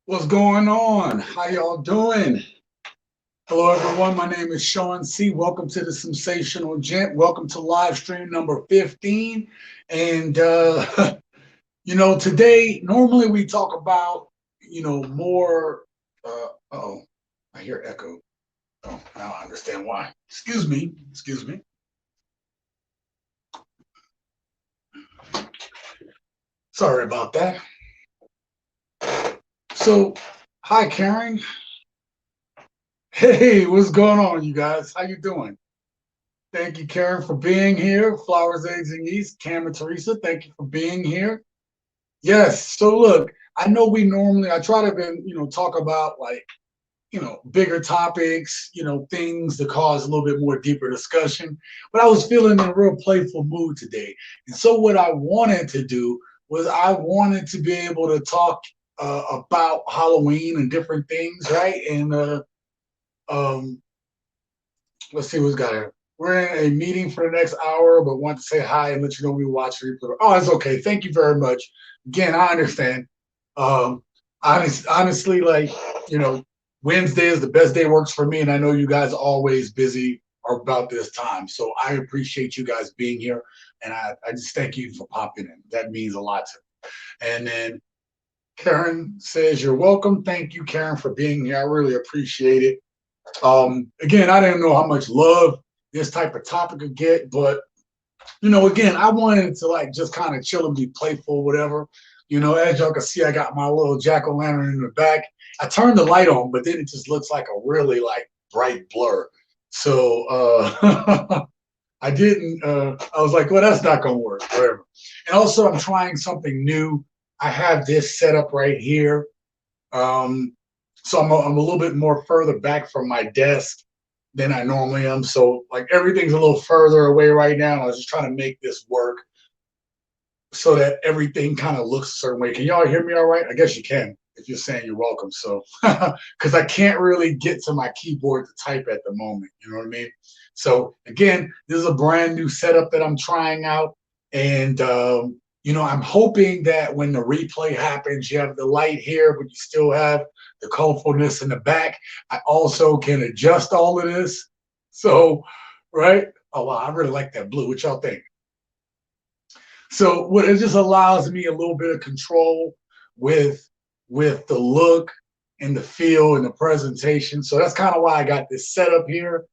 What's going on? How y'all doing? Hello, everyone. My name is Sean C. Welcome to the Simsational Gent. Welcome to live stream number 15. And, today, normally we talk about, more. Oh, I hear echo. Oh, now I understand why. Excuse me. Excuse me. Sorry about that. So, hi, Karen. Hey, what's going on, you guys? How you doing? Thank you, Karen, for being here. Flowers, Eggs, and Yeast. Cam and Teresa, thank you for being here. Yes. So look, I know I try to talk about like, bigger topics, things that cause a little bit more deeper discussion. But I was feeling in a real playful mood today. And so what I wanted to do was I wanted to be able to talk about Halloween and different things, right? And um, let's see what's got here. We're in a meeting for the next hour, but want to say hi and let you know we watch the replay. Oh, it's okay. Thank you very much. Again, I understand. Um, honestly, like, you know, Wednesday is the best day works for me, and I know you guys are always busy or about this time. So I appreciate you guys being here, and I just thank you for popping in. That means a lot to me. And then Karen says, you're welcome. Thank you, Karen, for being here. I really appreciate it. Again, I didn't know how much love this type of topic could get, but again, I wanted to like just kind of chill and be playful, whatever. As y'all can see, I got my little jack-o'-lantern in the back. I turned the light on, but then it just looks like a really like bright blur. So I didn't. I was like, well, that's not gonna work, whatever. And also, I'm trying something new. I have this set up right here. Um, so I'm a little bit more further back from my desk than I normally am. So like everything's a little further away right now. I was just trying to make this work so that everything kind of looks a certain way. Can y'all hear me all right? I guess you can if you're saying you're welcome. So because I can't really get to my keyboard to type at the moment. You know what I mean? So again, this is a brand new setup that I'm trying out. And I'm hoping that when the replay happens, you have the light here, but you still have the colorfulness in the back. I also can adjust all of this. So, right? Oh, wow, I really like that blue. What y'all think? So what it just allows me a little bit of control with the look and the feel and the presentation. So that's kind of why I got this set up here.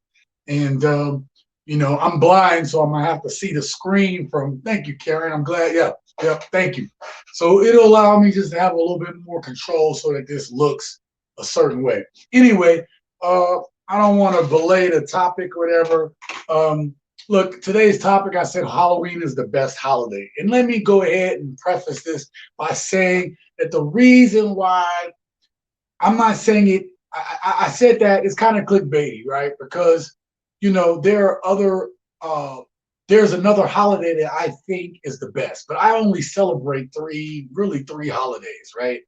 And I'm blind, so I'm gonna have to see the screen from. Thank you, Karen. I'm glad. Yeah, thank you. So it'll allow me just to have a little bit more control so that this looks a certain way. Anyway, I don't want to belay the topic or whatever. Look, today's topic, I said Halloween is the best holiday. And let me go ahead and preface this by saying that the reason why I'm not saying it, I said that it's kind of clickbaity, right? Because, there are there's another holiday that I think is the best, but I only celebrate really three holidays, right?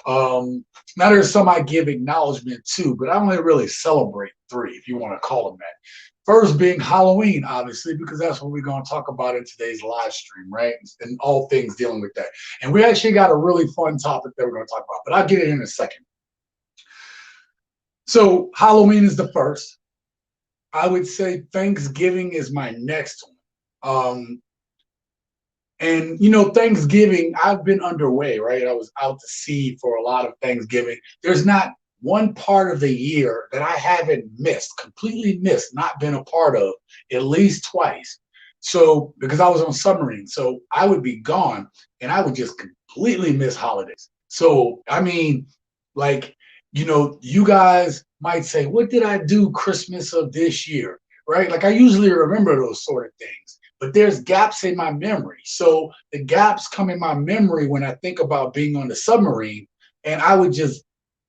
Now there's some I give acknowledgement to, but I only really celebrate three, if you want to call them that. First being Halloween, obviously, because that's what we're going to talk about in today's live stream, right? And all things dealing with that. And we actually got a really fun topic that we're going to talk about, but I'll get it in a second. So Halloween is the first. I would say Thanksgiving is my next one. And Thanksgiving, I've been underway, right? I was out to sea for a lot of Thanksgiving. There's not one part of the year that I haven't missed, completely missed, not been a part of at least twice. So because I was on submarine, so I would be gone and I would just completely miss holidays. So I mean, like, you guys might say, what did I do Christmas of this year? Right? Like I usually remember those sort of things, but there's gaps in my memory. So the gaps come in my memory when I think about being on the submarine, and I would just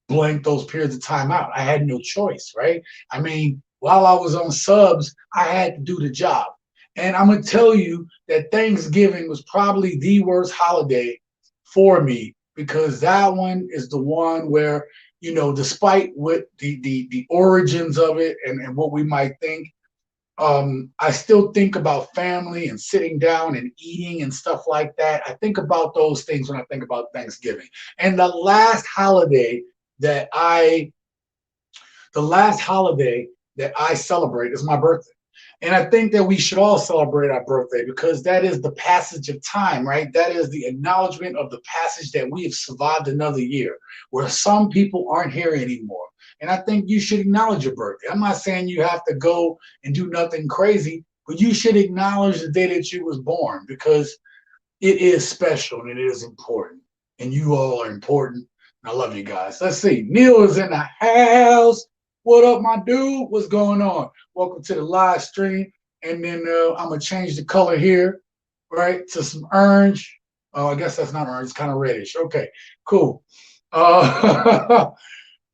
blank those periods of time out. I had no choice, right? I mean, while I was on subs, I had to do the job. And I'm going to tell you that Thanksgiving was probably the worst holiday for me because that one is the one where, despite what the origins of it and what we might think, I still think about family and sitting down and eating and stuff like that. I think about those things when I think about Thanksgiving. And that I the last holiday that I celebrate is my birthday. And I think that we should all celebrate our birthday because that is the passage of time, right? That is the acknowledgement of the passage that we have survived another year, where some people aren't here anymore. And I think you should acknowledge your birthday. I'm not saying you have to go and do nothing crazy, but you should acknowledge the day that you was born because it is special and it is important. And you all are important. And I love you guys. Let's see. Neil is in the house. What up, my dude? What's going on? Welcome to the live stream. And then I'm going to change the color here, right, to some orange. Oh, I guess that's not orange. It's kind of reddish. Okay, cool.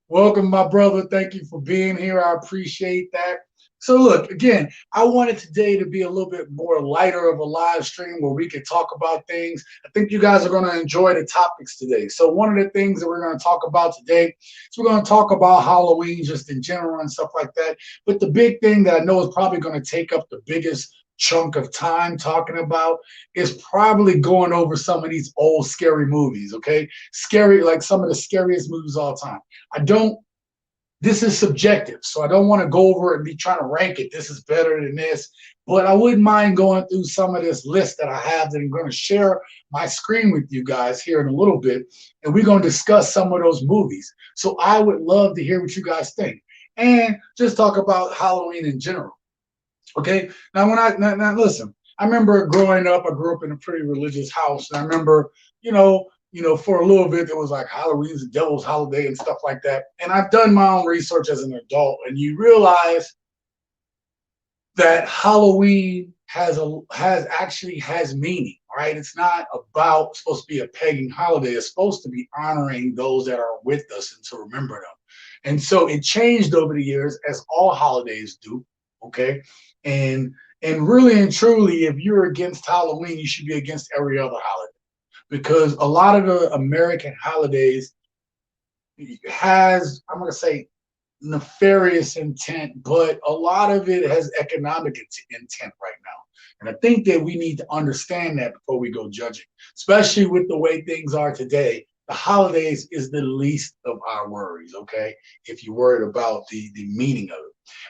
Welcome, my brother. Thank you for being here. I appreciate that. So look, again, I wanted today to be a little bit more lighter of a live stream where we could talk about things. I think you guys are going to enjoy the topics today. So one of the things that we're going to talk about today is we're going to talk about Halloween just in general and stuff like that. But the big thing that I know is probably going to take up the biggest chunk of time talking about is probably going over some of these old scary movies, okay? Scary, like some of the scariest movies of all time. This is subjective, so I don't want to go over it and be trying to rank it. This is better than this, but I wouldn't mind going through some of this list that I have that I'm going to share my screen with you guys here in a little bit, and we're going to discuss some of those movies. So I would love to hear what you guys think, and just talk about Halloween in general. Okay, now now listen, I remember growing up. I grew up in a pretty religious house, and I remember, for a little bit, it was like Halloween's the devil's holiday and stuff like that. And I've done my own research as an adult, and you realize that Halloween has meaning, right? It's not supposed to be a pagan holiday. It's supposed to be honoring those that are with us and to remember them. And so it changed over the years, as all holidays do. Okay, and really and truly, if you're against Halloween, you should be against every other holiday, because a lot of the American holidays I'm going to say, nefarious intent, but a lot of it has economic intent right now. And I think that we need to understand that before we go judging, especially with the way things are today. The holidays is the least of our worries, okay? If you're worried about the meaning of it.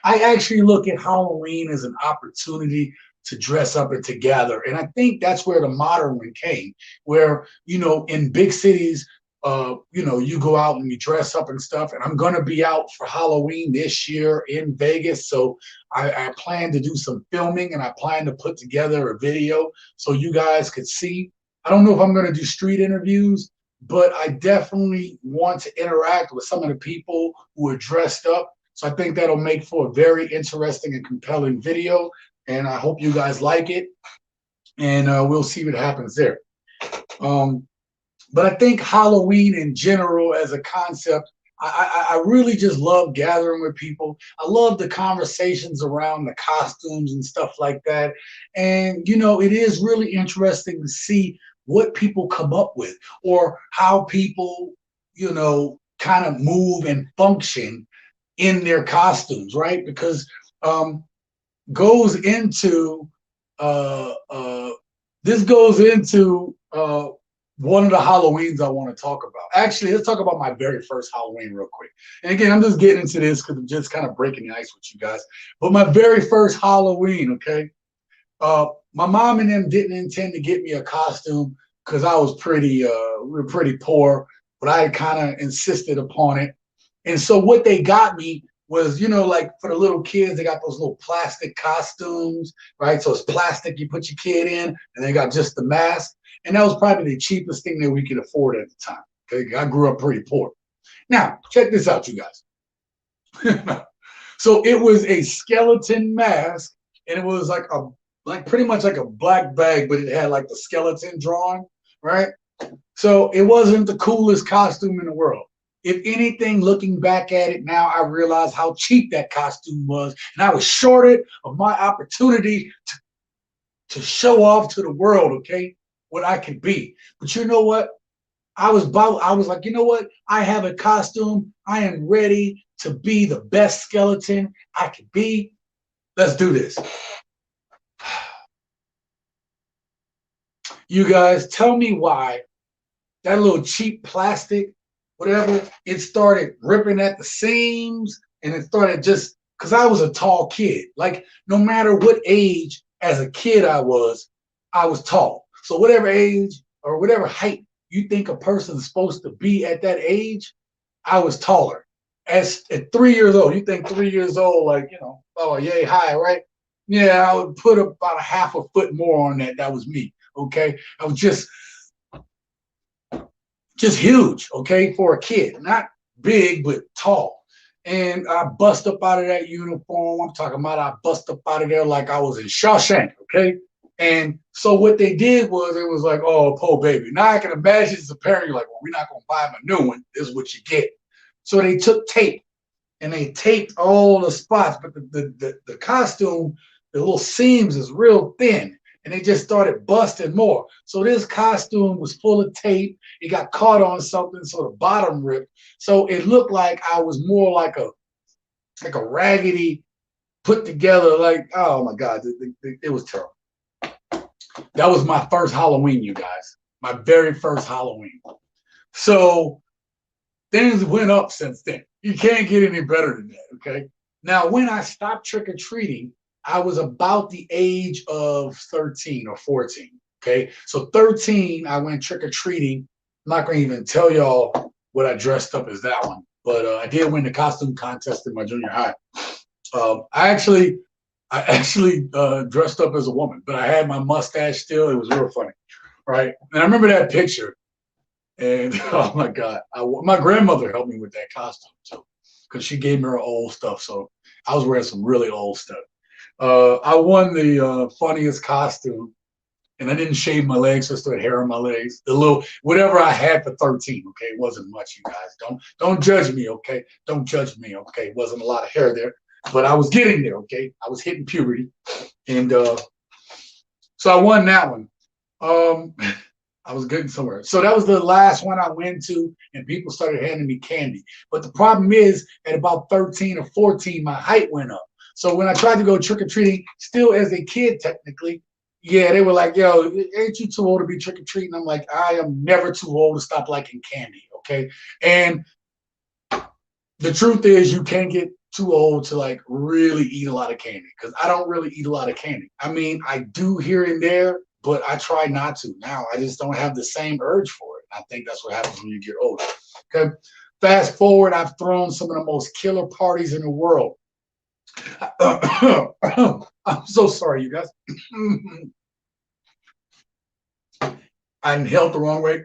I actually look at Halloween as an opportunity to dress up and to gather. And I think that's where the modern one came, where, in big cities, you go out and you dress up and stuff. And I'm going to be out for Halloween this year in Vegas. So I plan to do some filming, and I plan to put together a video so you guys could see. I don't know if I'm going to do street interviews, but I definitely want to interact with some of the people who are dressed up. So I think that'll make for a very interesting and compelling video. And I hope you guys like it. And we'll see what happens there. But I think Halloween in general as a concept, I really just love gathering with people. I love the conversations around the costumes and stuff like that. And, it is really interesting to see what people come up with, or how people, kind of move and function in their costumes, right? Because goes into this goes into one of the Halloweens I want to talk about. Actually, let's talk about my very first Halloween real quick. And again, I'm just getting into this because I'm just kind of breaking the ice with you guys. But my very first Halloween, okay? My mom and them didn't intend to get me a costume because I was we were pretty poor, but I kind of insisted upon it. And so what they got me was, like for the little kids, they got those little plastic costumes, right? So it's plastic, you put your kid in, and they got just the mask. And that was probably the cheapest thing that we could afford at the time. Okay, I grew up pretty poor. Now, check this out, you guys. So it was a skeleton mask, and it was pretty much like a black bag, but it had like the skeleton drawn, right? So it wasn't the coolest costume in the world. If anything, looking back at it now, I realize how cheap that costume was, and I was shorted of my opportunity to show off to the world, okay, what I could be. But you know what? I was like, you know what? I have a costume. I am ready to be the best skeleton I could be. Let's do this. You guys, tell me why that little cheap plastic, whatever, it started ripping at the seams, and it started just because I was a tall kid. Like, no matter what age as a kid I was tall. So whatever age or whatever height you think a person is supposed to be at that age, I was taller. At 3 years old, you think 3 years old, like, oh, yay, high, right? Yeah, I would put about a half a foot more on that. That was me. Okay. I was just huge, okay, for a kid. Not big, but tall. And I bust up out of that uniform. I'm talking about I bust up out of there like I was in Shawshank, okay? And so what they did was, it was like, oh, poor baby. Now I can imagine as a parent, you're like, well, we're not going to buy him a new one. This is what you get. So they took tape and they taped all the spots, but the costume, the little seams is real thin, and they just started busting more. So this costume was full of tape. It got caught on something, so the bottom ripped. So it looked like I was more like a raggedy, put together, like, oh my God, it was terrible. That was my first Halloween, you guys. My very first Halloween. So things went up since then. You can't get any better than that, okay? Now, when I stopped trick-or-treating, I was about the age of 13 or 14, okay? So 13, I went trick-or-treating. I'm not going to even tell y'all what I dressed up as that one, but I did win the costume contest in my junior high. I actually dressed up as a woman, but I had my mustache still. It was real funny, right? And I remember that picture. And oh my God, my grandmother helped me with that costume too, because she gave me her old stuff. So I was wearing some really old stuff. I won the funniest costume, and I didn't shave my legs, so I still had hair on my legs. The little whatever I had for 13, okay, it wasn't much, you guys. Don't judge me, okay? Don't judge me, okay? It wasn't a lot of hair there, but I was getting there, okay? I was hitting puberty, and so I won that one. I was getting somewhere. So that was the last one I went to, and people started handing me candy. But the problem is, at about 13 or 14, my height went up. So when I tried to go trick-or-treating, still as a kid technically, yeah, they were like, yo, ain't you too old to be trick-or-treating? I'm like, I am never too old to stop liking candy, okay? And the truth is, you can't get too old to like really eat a lot of candy, because I don't really eat a lot of candy. I mean, I do here and there, but I try not to. Now I just don't have the same urge for it. I think that's what happens when you get older. Okay. Fast forward, I've thrown some of the most killer parties in the world. I'm so sorry, you guys. I inhaled the wrong way.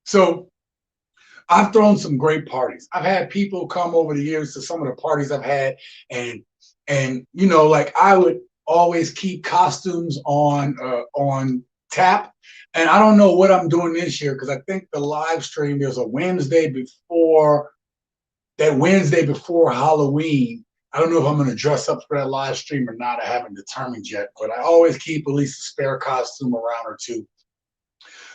So I've thrown some great parties. I've had people come over the years to some of the parties I've had, and like I would always keep costumes on tap. And I don't know what I'm doing this year, because I think the live stream, there's a Wednesday before Halloween. I don't know if I'm going to dress up for that live stream or not. I haven't determined yet, but I always keep at least a spare costume around or two,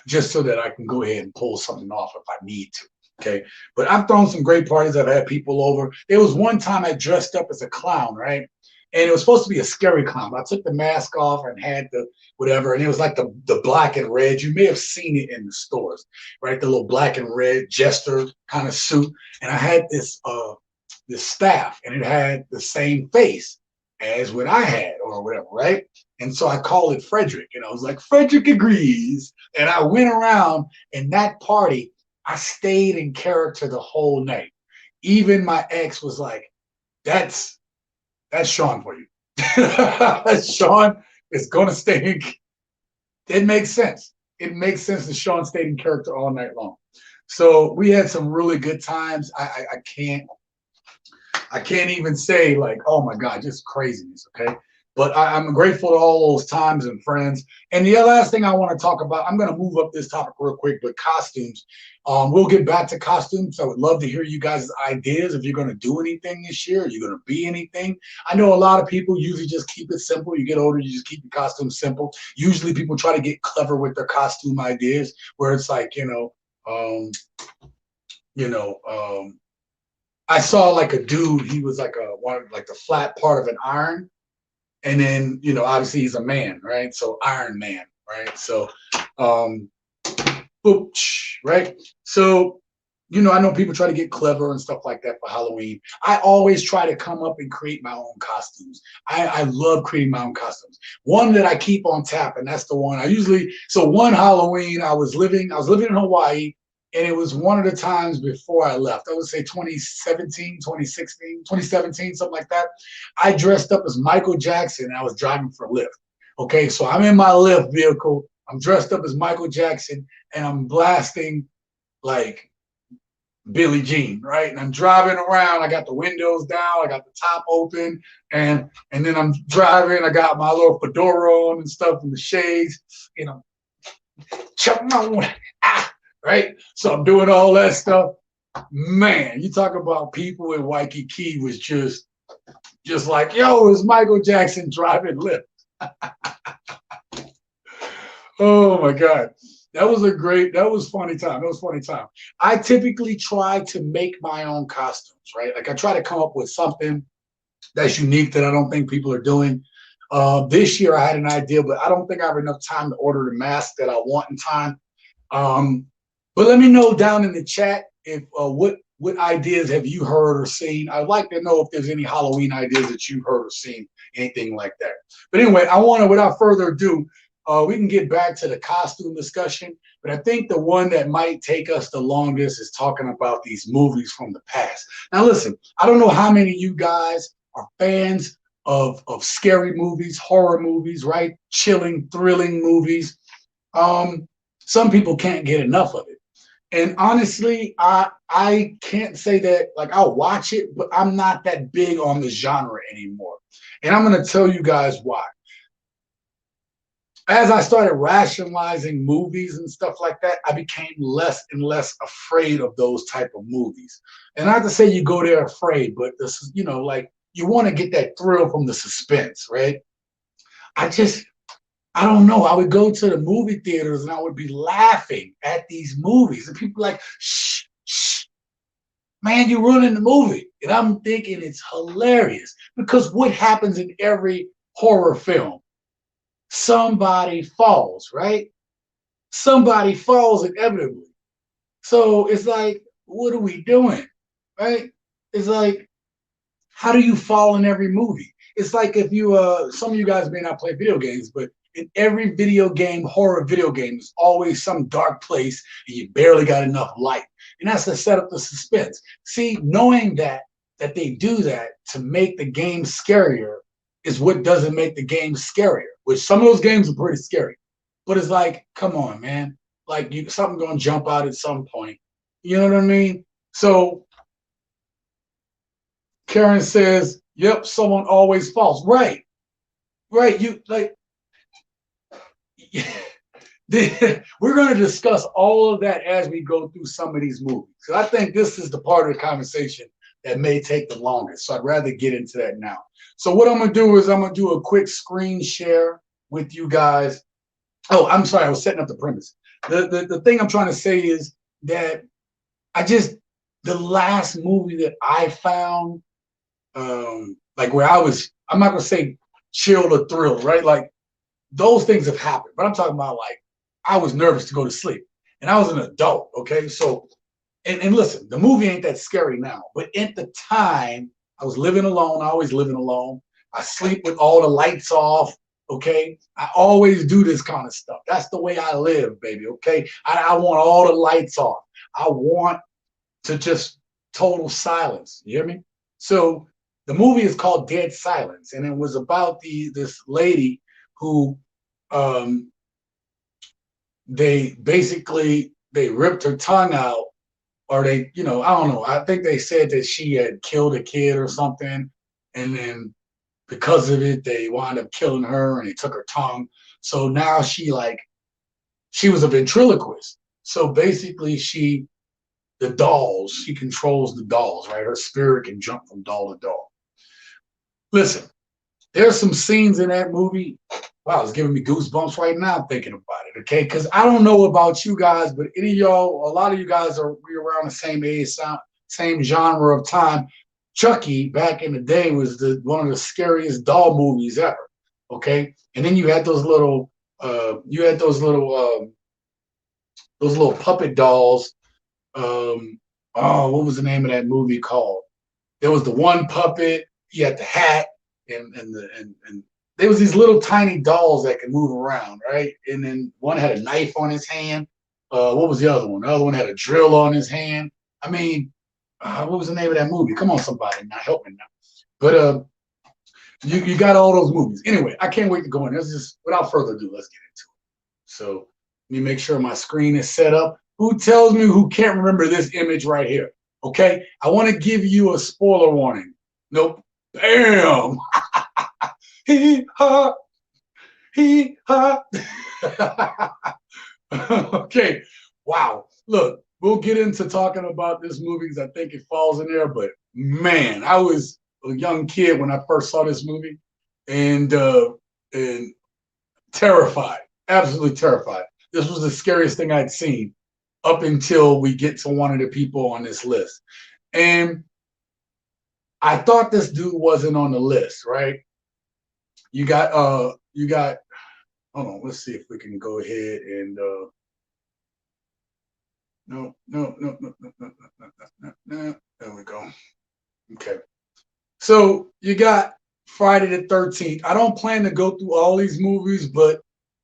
just so that I can go ahead and pull something off if I need to. Okay. But I've thrown some great parties. I've had people over. There was one time I dressed up as a clown, right? And it was supposed to be a scary clown. I took the mask off and had the whatever, and it was like the black and red. You may have seen it in the stores, right? The little black and red jester kind of suit. And I had this staff, and it had the same face as what I had or whatever, right? And so I called it Frederick, and I was like, Frederick agrees. And I went around, and that party, I stayed in character the whole night. Even my ex was like, that's Sean for you. Sean is going to stay in. It makes sense. It makes sense that Sean stayed in character all night long. So we had some really good times. I can't even say like, oh my God, just craziness. Okay. But I'm grateful to all those times and friends. And the last thing I want to talk about, I'm going to move up this topic real quick, but costumes. We'll get back to costumes. I would love to hear you guys' ideas. If you're going to do anything this year, you're going to be anything. I know a lot of people usually just keep it simple. You get older, you just keep your costume simple. Usually people try to get clever with their costume ideas, where it's like, um, I saw like a dude. He was like like the flat part of an iron, and then obviously he's a man, right? So Iron Man, right? So, um, boop, right? So, I know people try to get clever and stuff like that for Halloween. I always try to come up and create my own costumes. I love creating my own costumes. One that I keep on tap, and that's the one I usually. So one Halloween, I was living in Hawaii, and it was one of the times before I left. I would say 2017, 2016, 2017, something like that. I dressed up as Michael Jackson, and I was driving for Lyft. Okay, so I'm in my Lyft vehicle. I'm dressed up as Michael Jackson, and I'm blasting like Billie Jean, right? And I'm driving around. I got the windows down. I got the top open, and then I'm driving. I got my little fedora on and stuff, and the shades. You know, right? So I'm doing all that stuff. Man, you talk about people in Waikiki was just like, yo, it's Michael Jackson driving Lyft. Oh my God. That was funny time. That was funny time. I typically try to make my own costumes, right? Like I try to come up with something that's unique that I don't think people are doing. This year I had an idea, but I don't think I have enough time to order the mask that I want in time. Um, but let me know down in the chat if what ideas have you heard or seen. I'd like to know if there's any Halloween ideas that you've heard or seen, anything like that. But anyway, without further ado, we can get back to the costume discussion. But I think the one that might take us the longest is talking about these movies from the past. Now, listen, I don't know how many of you guys are fans of scary movies, horror movies, right? Chilling, thrilling movies. Some people can't get enough of it. And honestly, I can't say that like I'll watch it, but I'm not that big on the genre anymore. And I'm gonna tell you guys why. As I started rationalizing movies and stuff like that, I became less and less afraid of those type of movies. And not to say you go there afraid, but this is, like you want to get that thrill from the suspense, right? I just I don't know. I would go to the movie theaters and I would be laughing at these movies. And people like, shh, shh, man, you're ruining the movie. And I'm thinking it's hilarious because what happens in every horror film? Somebody falls, right? Somebody falls inevitably. So it's like, what are we doing? Right? It's like, how do you fall in every movie? It's like if you some of you guys may not play video games, but in every video game, horror video game, there's always some dark place and you barely got enough light. And that's to set up the suspense. See, knowing that they do that to make the game scarier is what doesn't make the game scarier, which some of those games are pretty scary. But it's like, come on, man. Like something gonna jump out at some point. You know what I mean? So Karen says, yep, someone always falls. Right. Right. You like we're going to discuss all of that as we go through some of these movies. So I think this is the part of the conversation that may take the longest. So I'd rather get into that now. So what I'm going to do is I'm going to do a quick screen share with you guys. Oh, I'm sorry. I was setting up the premise. The thing I'm trying to say is that the last movie that I found, like where I'm not going to say chill or thrill, right? Like those things have happened, but I'm talking about like, I was nervous to go to sleep and I was an adult. Okay. So, and listen, the movie ain't that scary now, but at the time I was living alone. I always living alone. I sleep with all the lights off. Okay. I always do this kind of stuff. That's the way I live, baby. Okay. I want all the lights off. I want to just total silence. You hear me? So the movie is called Dead Silence, and it was about this lady who um, they ripped her tongue out, or they, I don't know. I think they said that she had killed a kid or something, and then because of it, they wound up killing her, and they took her tongue. So now she was a ventriloquist. So basically, she controls the dolls, right? Her spirit can jump from doll to doll. Listen, there's some scenes in that movie. Wow, it's giving me goosebumps right now thinking about it, okay? Because I don't know about you guys, but a lot of you guys are around the same age. same genre of time. Chucky back in the day was one of the scariest doll movies ever. Okay, and then you had those little puppet dolls. What was the name of that movie called? There was the one puppet. He had the hat, and there was these little tiny dolls that could move around, right? And then one had a knife on his hand. What was the other one? The other one had a drill on his hand. I mean, what was the name of that movie? Come on, somebody, now help me now. But you got all those movies. Anyway, I can't wait to go in. Let's just, without further ado, let's get into it. So let me make sure my screen is set up. Who tells me who can't remember this image right here? Okay, I want to give you a spoiler warning. Nope. Bam. Hee ha. Hee ha. Okay. Wow. Look, we'll get into talking about this movie because I think it falls in there. But man, I was a young kid when I first saw this movie, and terrified, absolutely terrified. This was the scariest thing I'd seen up until we get to one of the people on this list. And I thought this dude wasn't on the list, right? You got, hold on, let's see if we can go ahead and, no. There we go. Okay. So you got Friday the 13th. I don't plan to go through all these movies, but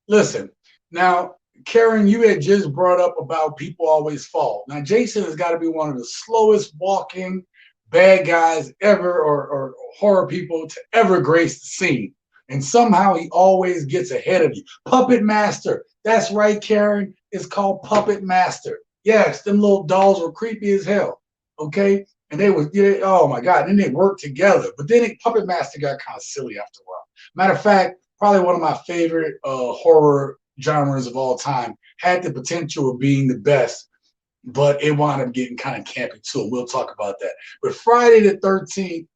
listen, now, Karen, you had just brought up about people always fall. Now, Jason has got to be one of the slowest walking bad guys ever, or horror people to ever grace the scene. And somehow he always gets ahead of you. Puppet Master. That's right, Karen. It's called Puppet Master. Yes, them little dolls were creepy as hell. Okay? And they were, oh my God, then they worked together. But then Puppet Master got kind of silly after a while. Matter of fact, probably one of my favorite horror genres of all time, had the potential of being the best, but it wound up getting kind of campy too. We'll talk about that. But Friday the 13th,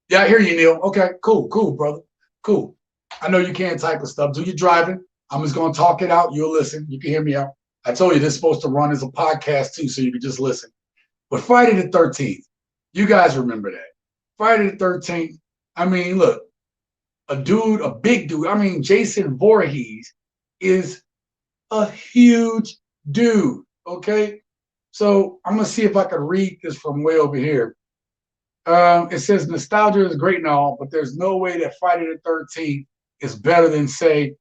yeah, I hear you, Neil. Okay, cool, brother. Cool. I know you can't type of stuff. Do you driving? I'm just going to talk it out. You'll listen. You can hear me out. I told you this is supposed to run as a podcast too, so you can just listen. But Friday the 13th, you guys remember that. Friday the 13th, I mean, look, a big dude. I mean, Jason Voorhees is a huge dude, okay? So I'm going to see if I can read this from way over here. It says, nostalgia is great and all, but there's no way that Friday the 13th is better than, say,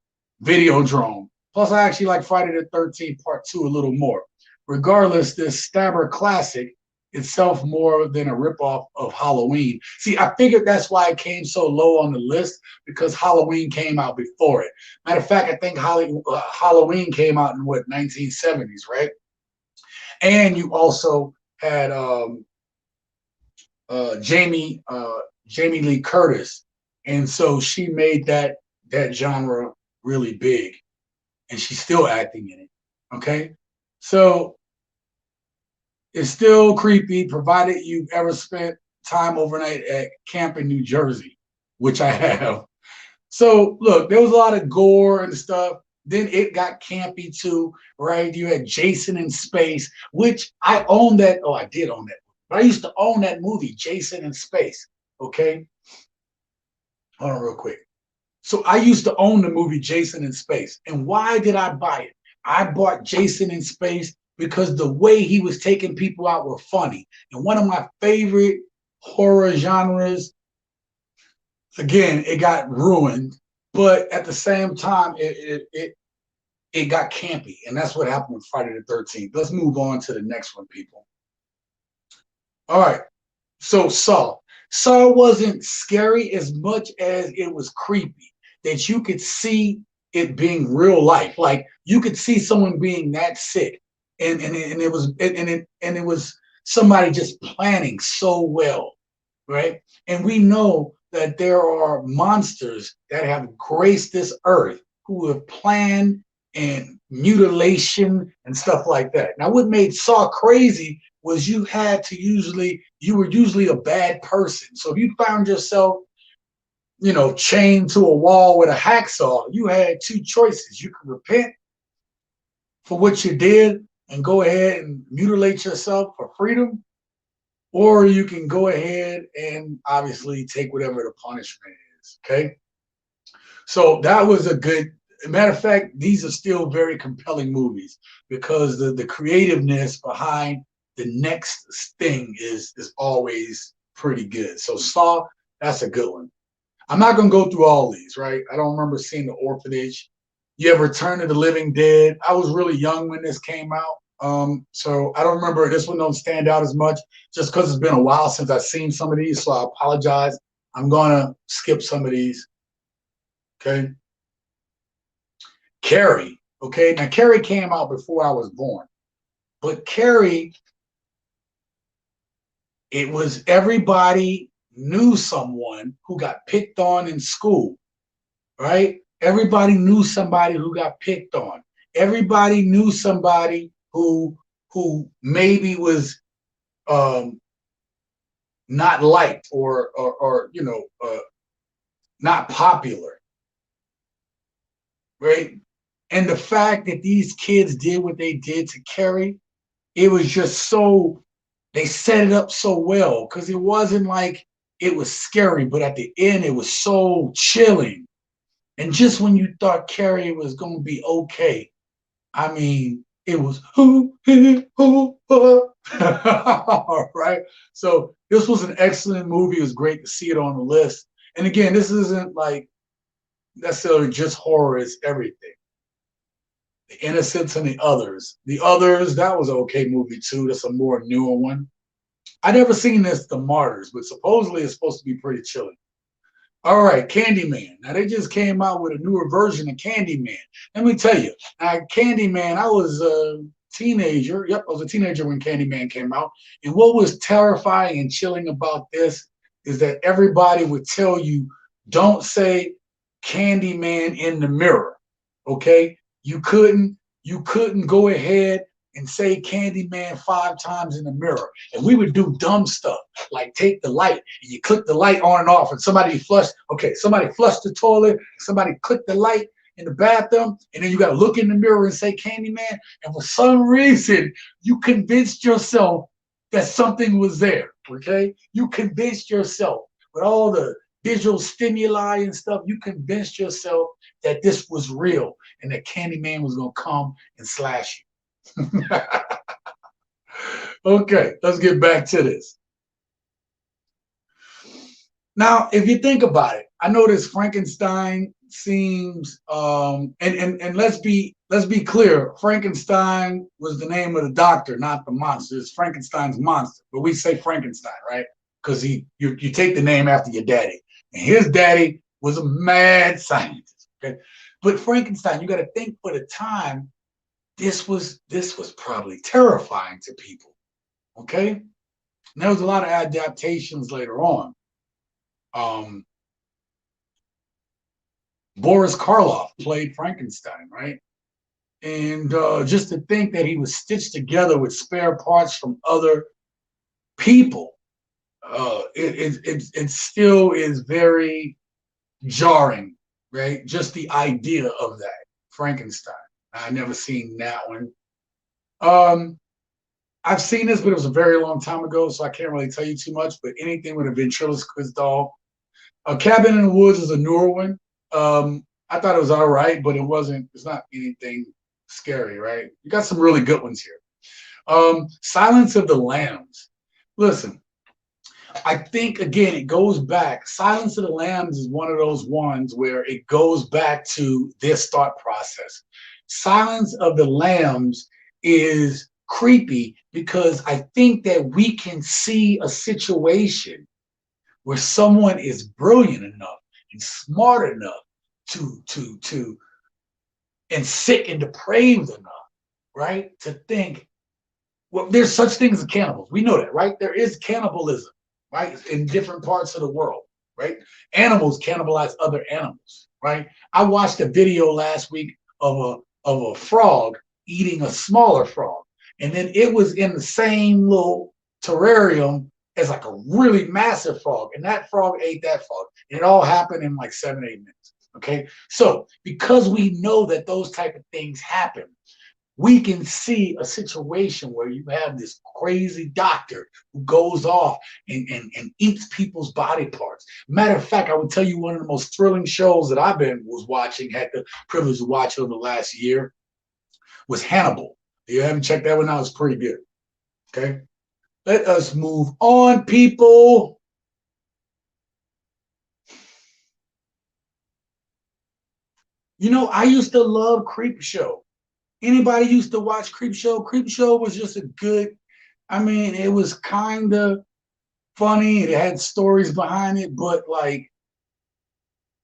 Videodrome. Plus, I actually like Friday the 13th Part 2 a little more. Regardless, this Stabber classic itself more than a ripoff of Halloween. See, I figured that's why it came so low on the list, because Halloween came out before it. Matter of fact, I think Halloween came out in what, 1970s, right? And you also had Jamie Lee Curtis, and so she made that genre really big, and she's still acting in it. Okay, so it's still creepy, provided you've ever spent time overnight at camp in New Jersey, which I have. So look, there was a lot of gore and stuff. Then it got campy too, right? You had Jason in Space, which I own that. Oh, I did own that. But I used to own that movie, Jason in Space. Okay. Hold on real quick. So I used to own the movie Jason in Space. And why did I buy it? I bought Jason in Space because the way he was taking people out were funny. And one of my favorite horror genres, again, it got ruined, but at the same time, it got campy. And that's what happened with Friday the 13th. Let's move on to the next one, people. All right. So Saw. Saw wasn't scary as much as it was creepy, that you could see it being real life. Like you could see someone being that sick. And it was somebody just planning so well, right? And we know that there are monsters that have graced this earth who have planned and mutilation and stuff like that. Now, what made Saw crazy was you were usually a bad person. So if you found yourself, chained to a wall with a hacksaw, you had two choices. You could repent for what you did and go ahead and mutilate yourself for freedom, or you can go ahead and obviously take whatever the punishment is. Okay. So that was a good matter of fact, these are still very compelling movies because the creativeness behind the next thing is always pretty good. So Saw, that's a good one. I'm not gonna go through all these, right? I don't remember seeing The Orphanage. You have Return of the Living Dead. I was really young when this came out. So I don't remember this one don't stand out as much just because it's been a while since I've seen some of these. So I apologize. I'm gonna skip some of these. Okay. Carrie. Okay. Now Carrie came out before I was born. But Carrie, it was everybody knew someone who got picked on in school, right? Everybody knew somebody who got picked on. Everybody knew somebody who maybe was not liked or not popular, right? And the fact that these kids did what they did to Carrie, it was just so they set it up so well because it wasn't like it was scary, but at the end it was so chilling. And just when you thought Carrie was gonna be okay, I mean, it was right. So this was an excellent movie. It was great to see it on the list. And again, this isn't like necessarily just horror; it's everything. The Innocents and the Others. The Others, that was an okay movie too. That's a more newer one. I never seen this, The Martyrs, but supposedly it's supposed to be pretty chilling. All right, Candyman. Now they just came out with a newer version of Candyman. Let me tell you, Candyman. I was a teenager. Yep, I was a teenager when Candyman came out. And what was terrifying and chilling about this is that everybody would tell you, don't say Candyman in the mirror. Okay, you couldn't go ahead and say Candyman 5 times in the mirror. And we would do dumb stuff like take the light and you click the light on and off and somebody flushed the toilet, somebody clicked the light in the bathroom, and then you got to look in the mirror and say Candyman. And for some reason, you convinced yourself that something was there, okay? You convinced yourself with all the visual stimuli and stuff, you convinced yourself that this was real and that Candyman was going to come and slash you. Okay, let's get back to this. Now, if you think about it, I know this Frankenstein seems and let's be clear, Frankenstein was the name of the doctor, not the monster. It's Frankenstein's monster, but we say Frankenstein, right? Because you take the name after your daddy, and his daddy was a mad scientist. Okay, but Frankenstein, you got to think for the time, this was probably terrifying to people. Okay, and there was a lot of adaptations later on. Um, Boris Karloff played Frankenstein, right? And just to think that he was stitched together with spare parts from other people, it still is very jarring, right? Just the idea of that Frankenstein. I never seen that one. Um, I've seen this, but it was a very long time ago, so I can't really tell you too much. But anything with a ventriloquist doll. A Cabin in the Woods is a newer one. I thought it was all right, but it wasn't. It's not anything scary, right? You got some really good ones here. Silence of the Lambs. Listen, I think again it goes back. Silence of the Lambs is one of those ones where it goes back to this thought process. Silence of the Lambs is creepy because I think that we can see a situation where someone is brilliant enough and smart enough to and sick and depraved enough, right? To think, well, there's such things as cannibals. We know that, right? There is cannibalism, right? In different parts of the world, right? Animals cannibalize other animals, right? I watched a video last week of a frog eating a smaller frog. And then it was in the same little terrarium as like a really massive frog. And that frog ate that frog. And it all happened in like 7, 8 minutes. Okay. So because we know that those type of things happen, we can see a situation where you have this crazy doctor who goes off and eats people's body parts. Matter of fact, I would tell you one of the most thrilling shows that was watching, had the privilege to watch over the last year, was Hannibal. If you haven't checked that one out, it's pretty good. Okay. Let us move on, people. You know, I used to love Creep Show. Anybody used to watch Creep Show? Creep Show was just a good, I mean, it was kind of funny. It had stories behind it, but like,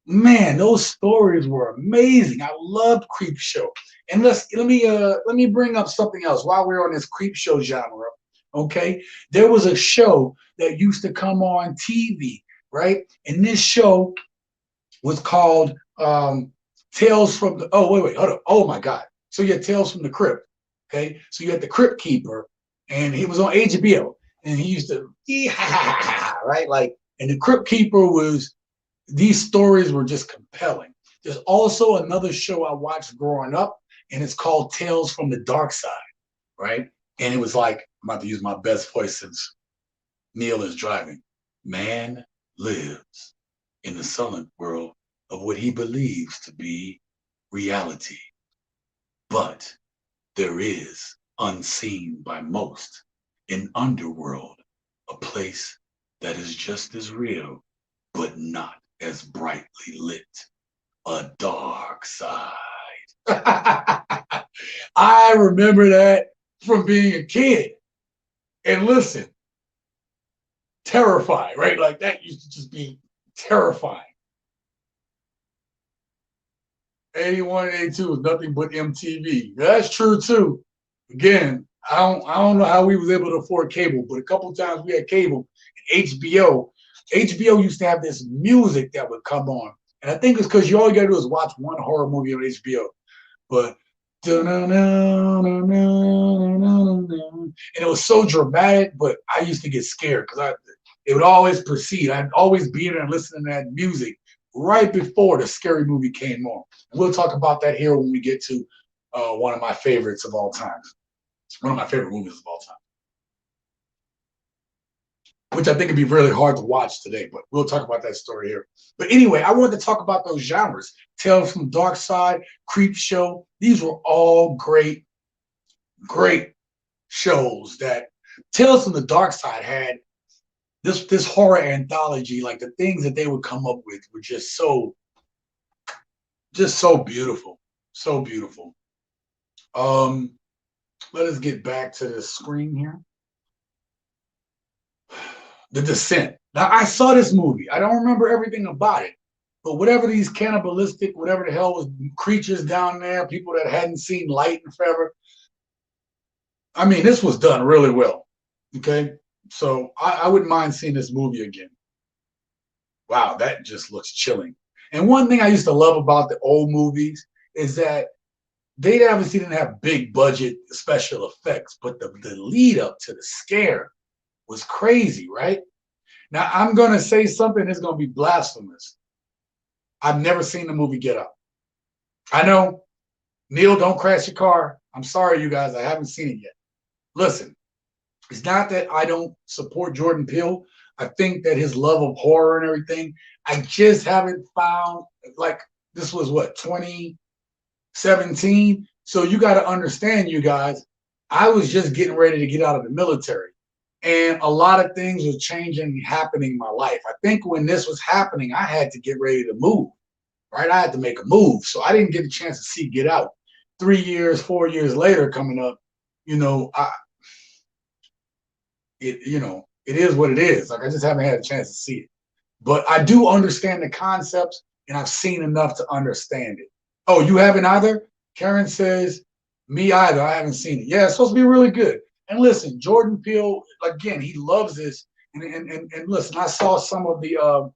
man, those stories were amazing. I loved Creep Show. And let me bring up something else while we're on this Creep Show genre. Okay, there was a show that used to come on TV, right? And this show was called Tales from the. Oh wait, hold up. Oh my God. So you had Tales from the Crypt. Okay, so you had the Crypt Keeper, and he was on HBO, and he used to right like, and the Crypt Keeper was, these stories were just compelling. There's also another show I watched growing up, and it's called Tales from the Dark Side, right? And it was like, I'm about to use my best voice since Neil is driving. Man lives in the sullen world of what he believes to be reality. But there is, unseen by most, an underworld, a place that is just as real, but not as brightly lit, a dark side. I remember that from being a kid. And listen, terrifying, right? Like that used to just be terrifying. 81 and 82 was nothing but MTV. That's true too. Again, I don't know how we was able to afford cable, but a couple of times we had cable. HBO. HBO used to have this music that would come on. And I think it's because you all you gotta do is watch one horror movie on HBO. But and it was so dramatic, but I used to get scared because it would always proceed. I'd always be there and listen to that music right before the scary movie came on. And we'll talk about that here when we get to one of my favorites of all time. One of my favorite movies of all time, which I think would be really hard to watch today, but we'll talk about that story here. But anyway, I wanted to talk about those genres. Tales from Dark Side, Creep Show. These were all great, great shows. That Tales from the Dark Side had this horror anthology. Like the things that they would come up with were just so beautiful. So beautiful. Um, let us get back to the screen here. The Descent. Now, I saw this movie. I don't remember everything about it, but whatever these cannibalistic, whatever the hell was creatures down there, people that hadn't seen light in forever. I mean, this was done really well. Okay. So I wouldn't mind seeing this movie again. Wow, that just looks chilling. And one thing I used to love about the old movies is that they obviously didn't have big budget special effects, but the lead up to the scare was crazy, right? Now, I'm going to say something that's going to be blasphemous. I've never seen the movie Get Up. I know, Neil, don't crash your car. I'm sorry, you guys. I haven't seen it yet. Listen, it's not that I don't support Jordan Peele. I think that his love of horror and everything, I just haven't found, like, this was what, 2017? So you got to understand, you guys, I was just getting ready to get out of the military. And a lot of things were changing, happening in my life. I think when this was happening, I had to get ready to move, right? I had to make a move. So I didn't get a chance to see Get Out. 3 years, 4 years later coming up, you know, it is what it is. Like I just haven't had a chance to see it. But I do understand the concepts and I've seen enough to understand it. Oh, you haven't either? Karen says, me either. I haven't seen it. Yeah, it's supposed to be really good. And listen, Jordan Peele, again, he loves this. And listen, I saw some of the other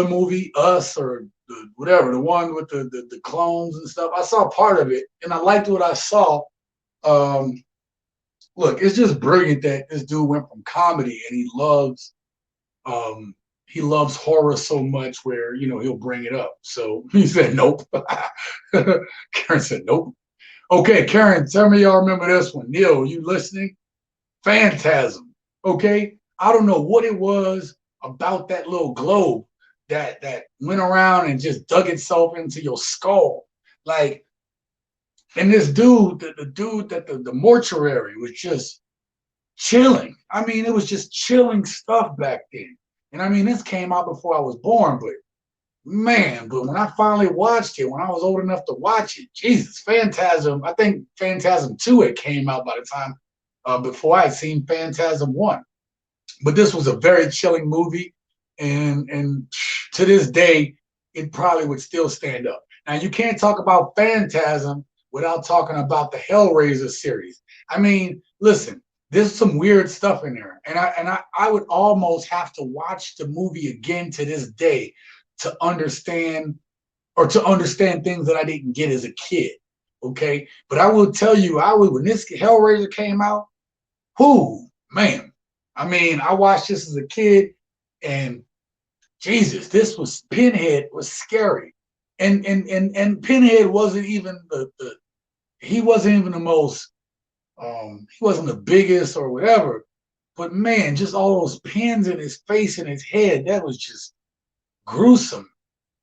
movie, Us, or whatever, the one with the clones and stuff. I saw part of it, and I liked what I saw. Um, Look, it's just brilliant that this dude went from comedy, and he loves he loves horror so much where, you know, he'll bring it up. So he said, nope. Karen said, nope. Okay, Karen, tell me y'all remember this one. Neil, you listening? Phantasm. Okay, I don't know what it was about that little globe that went around and just dug itself into your skull. Like, and this dude, the dude that the mortuary was just chilling. I mean, it was just chilling stuff back then. And I mean, this came out before I was born, but man, but when I finally watched it, when I was old enough to watch it, Jesus, Phantasm, I think Phantasm 2 had came out by the time before I had seen Phantasm 1. But this was a very chilling movie, and to this day, it probably would still stand up. Now, you can't talk about Phantasm without talking about the Hellraiser series. I mean, listen, there's some weird stuff in there, and I would almost have to watch the movie again to this day to understand things that I didn't get as a kid. Okay, but I will tell you, when this Hellraiser came out, whoo, man. I mean, I watched this as a kid, and Jesus, this was Pinhead was scary, and Pinhead wasn't even the he wasn't even the most he wasn't the biggest or whatever, but man, just all those pins in his face and his head, that was just gruesome,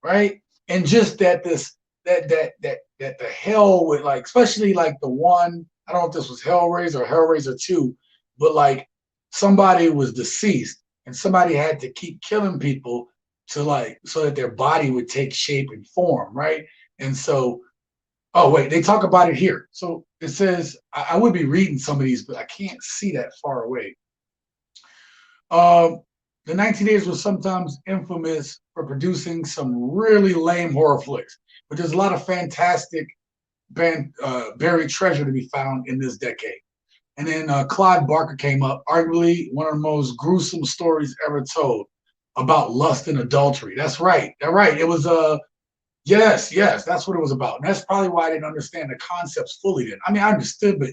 right? And just that the hell with, like, especially like the one, I don't know if this was Hellraiser or Hellraiser 2, but like somebody was deceased and somebody had to keep killing people to, like, so that their body would take shape and form, right? And so, oh wait, they talk about it here. So it says, I would be reading some of these, but I can't see that far away. Um, the 1980s was sometimes infamous for producing some really lame horror flicks, but there's a lot of fantastic buried treasure to be found in this decade. And then Clive Barker came up, arguably one of the most gruesome stories ever told about lust and adultery. That's right. That's right. It was yes, that's what it was about. And that's probably why I didn't understand the concepts fully then. I mean, I understood, but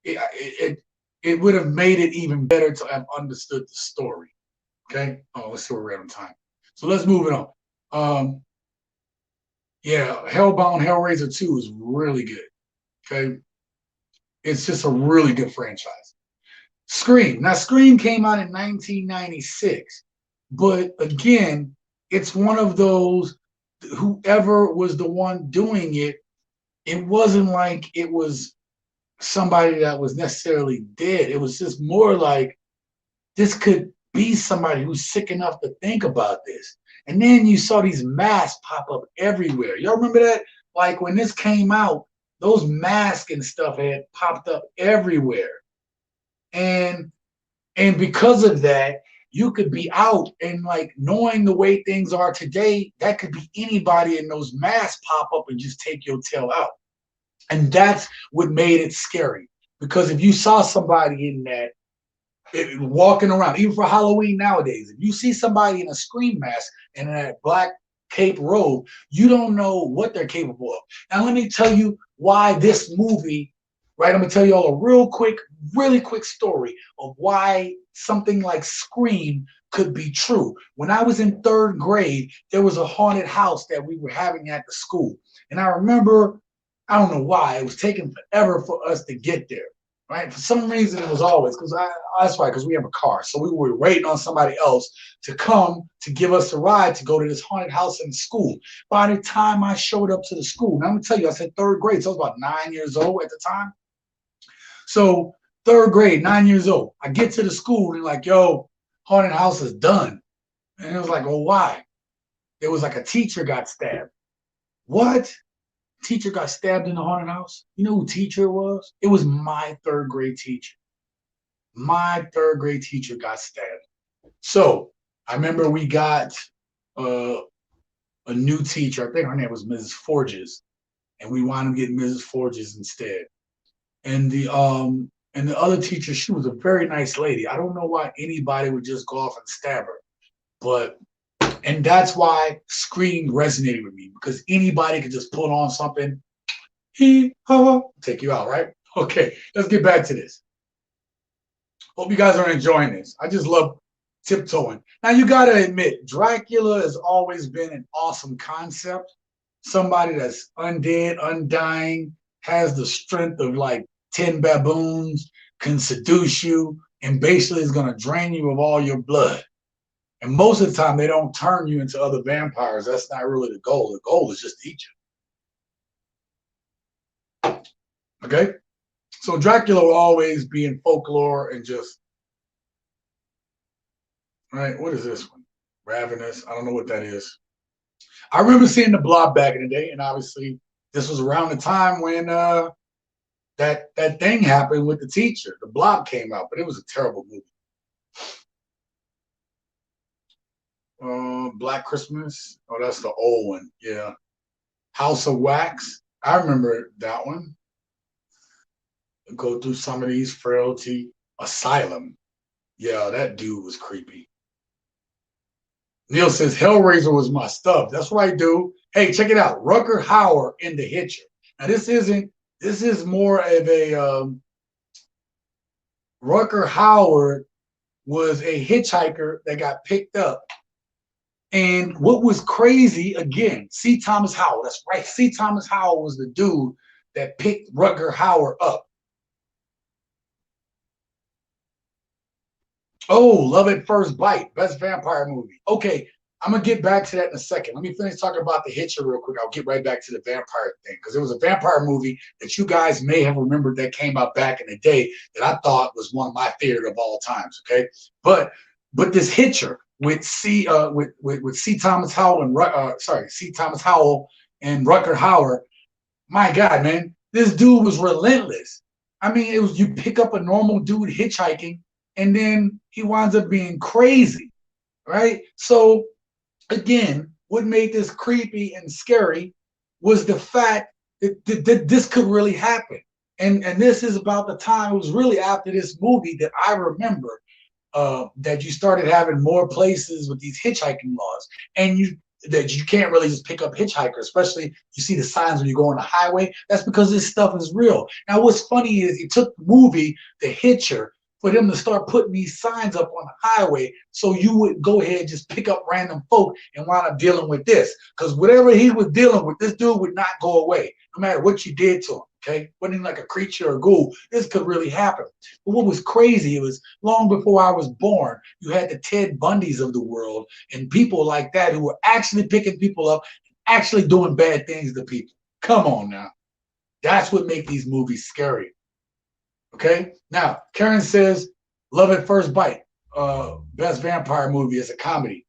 it would have made it even better to have understood the story. Okay. Oh, let's see where we're at on time. So let's move it on. Yeah, Hellbound Hellraiser 2 is really good. Okay. It's just a really good franchise. Scream. Now, Scream came out in 1996. But again, it's one of those, whoever was the one doing it, it wasn't like it was somebody that was necessarily dead. It was just more like this could be somebody who's sick enough to think about this. And then you saw these masks pop up everywhere. Y'all remember that? Like when this came out, those masks and stuff had popped up everywhere. And because of that, you could be out, and like, knowing the way things are today, that could be anybody, and those masks pop up and just take your tail out. And that's what made it scary. Because if you saw somebody in that, walking around, even for Halloween nowadays, if you see somebody in a Scream mask and in that black cape robe, you don't know what they're capable of. Now, let me tell you why this movie, right? I'm gonna tell you all a really quick story of why something like Scream could be true. When I was in 3rd grade, there was a haunted house that we were having at the school. And I remember, I don't know why, it was taking forever for us to get there. Right? For some reason, it was always that's why, because we have a car. So we were waiting on somebody else to come to give us a ride to go to this haunted house in the school. By the time I showed up to the school, now I'm gonna tell you, I said 3rd grade, so I was about 9 years old at the time. So 3rd grade, 9 years old, I get to the school and like, yo, haunted house is done. And it was like, well, why? There was like a teacher got stabbed. What? Teacher got stabbed in the haunted house? You know who teacher was? It was my 3rd grade teacher. My 3rd grade teacher got stabbed. So I remember we got a new teacher. I think her name was Mrs. Forges, and we wound up getting Mrs. Forges instead. And the other teacher, she was a very nice lady. I don't know why anybody would just go off and stab her, but. And that's why Scream resonated with me, because anybody could just put on something, take you out, right? Okay, let's get back to this. Hope you guys are enjoying this. I just love tiptoeing. Now you got to admit, Dracula has always been an awesome concept. Somebody that's undead, undying, has the strength of like 10 baboons, can seduce you, and basically is going to drain you of all your blood. And most of the time, they don't turn you into other vampires. That's not really the goal. The goal is just to eat you. Okay? So Dracula will always be in folklore and just, right? What is this one? Ravenous. I don't know what that is. I remember seeing the Blob back in the day, and obviously this was around the time when that thing happened with the teacher. The Blob came out, but it was a terrible movie. Black Christmas. Oh, that's the old one. Yeah. House of Wax. I remember that one. Go through some of these. Frailty. Asylum. Yeah, that dude was creepy. Neil says Hellraiser was my stuff. That's right, dude. Hey, check it out. Rutger Hauer in The Hitcher. Now this is more of a Rutger Hauer was a hitchhiker that got picked up. And what was crazy, again, C. Thomas Howell. That's right. C. Thomas Howell was the dude that picked Rutger Hauer up. Oh, Love at First Bite, best vampire movie. Okay, I'm gonna get back to that in a second. Let me finish talking about The Hitcher real quick. I'll get right back to the vampire thing because it was a vampire movie that you guys may have remembered that came out back in the day that I thought was one of my favorite of all times. Okay, but this Hitcher with C Thomas Howell and C Thomas Howell and Rutger Hauer. My God, man, this dude was relentless. I mean, it was you pick up a normal dude hitchhiking, and then he winds up being crazy, right? So again, what made this creepy and scary was the fact that this could really happen. And this is about the time, it was really after this movie that I remember that you started having more places with these hitchhiking laws. And that you can't really just pick up hitchhikers, especially you see the signs when you go on the highway. That's because this stuff is real. Now, what's funny is it took the movie The Hitcher for them to start putting these signs up on the highway so you would go ahead and just pick up random folk and wind up dealing with this. Because whatever he was dealing with, this dude would not go away, no matter what you did to him, okay? Wasn't like a creature or a ghoul. This could really happen. But what was crazy, it was long before I was born, you had the Ted Bundys of the world and people like that who were actually picking people up and actually doing bad things to people. Come on now. That's what makes these movies scary. Okay, now Karen says Love at First Bite, best vampire movie. It's a comedy.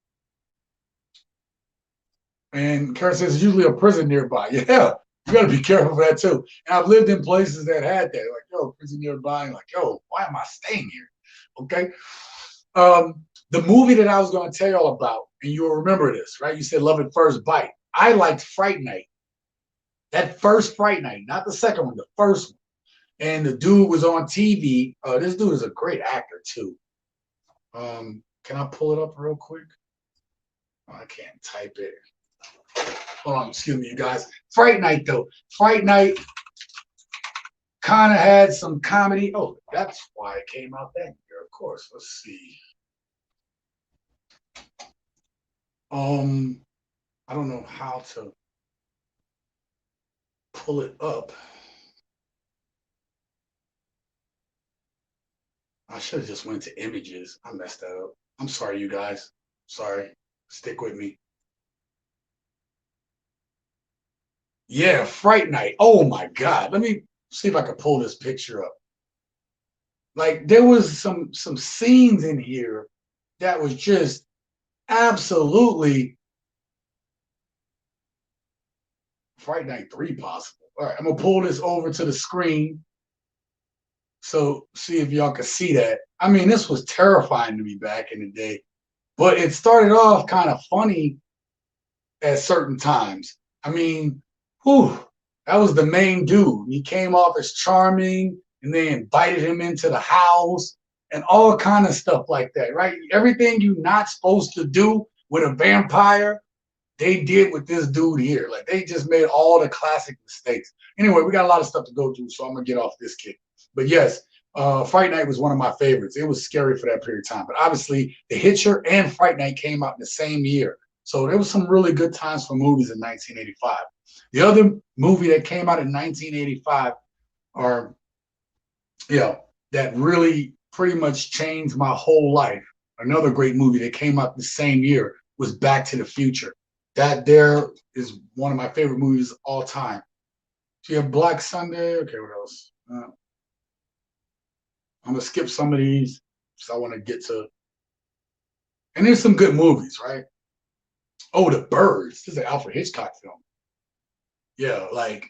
And Karen says it's usually a prison nearby. Yeah, you got to be careful for that too. And I've lived in places that had that, like, yo, prison nearby. And like, yo, why am I staying here? Okay. The movie that I was going to tell y'all about, and you'll remember this, right? You said Love at First Bite. I liked Fright Night. That first Fright Night, not the second one, the first one. And the dude was on TV. This dude is a great actor too. Can I pull it up real quick? Oh, I can't type it. Hold on, excuse me, you guys. Fright Night though. Fright Night kind of had some comedy. Oh, that's why it came out that year, of course. Let's see. I don't know how to pull it up. I should have just went to images. I messed that up. I'm sorry, you guys. Sorry. Stick with me. Yeah, Fright Night. Oh my God. Let me see if I can pull this picture up. Like there was some scenes in here that was just absolutely Fright Night 3 possible. All right, I'm gonna pull this over to the screen. So see if y'all can see that. I mean, this was terrifying to me back in the day, but it started off kind of funny at certain times. I mean, whew, that was the main dude. He came off as charming, and they invited him into the house and all kind of stuff like that, right? Everything you're not supposed to do with a vampire, they did with this dude here. Like they just made all the classic mistakes. Anyway, we got a lot of stuff to go through, so I'm gonna get off this kick. But yes, Fright Night was one of my favorites. It was scary for that period of time. But obviously, The Hitcher and Fright Night came out in the same year. So there was some really good times for movies in 1985. The other movie that came out in 1985, or that really pretty much changed my whole life. Another great movie that came out the same year was Back to the Future. That there is one of my favorite movies of all time. So you have Black Sunday. Okay, what else? I'm gonna skip some of these because I want to get to. And there's some good movies, right? Oh, The Birds. This is an Alfred Hitchcock film. Yeah, like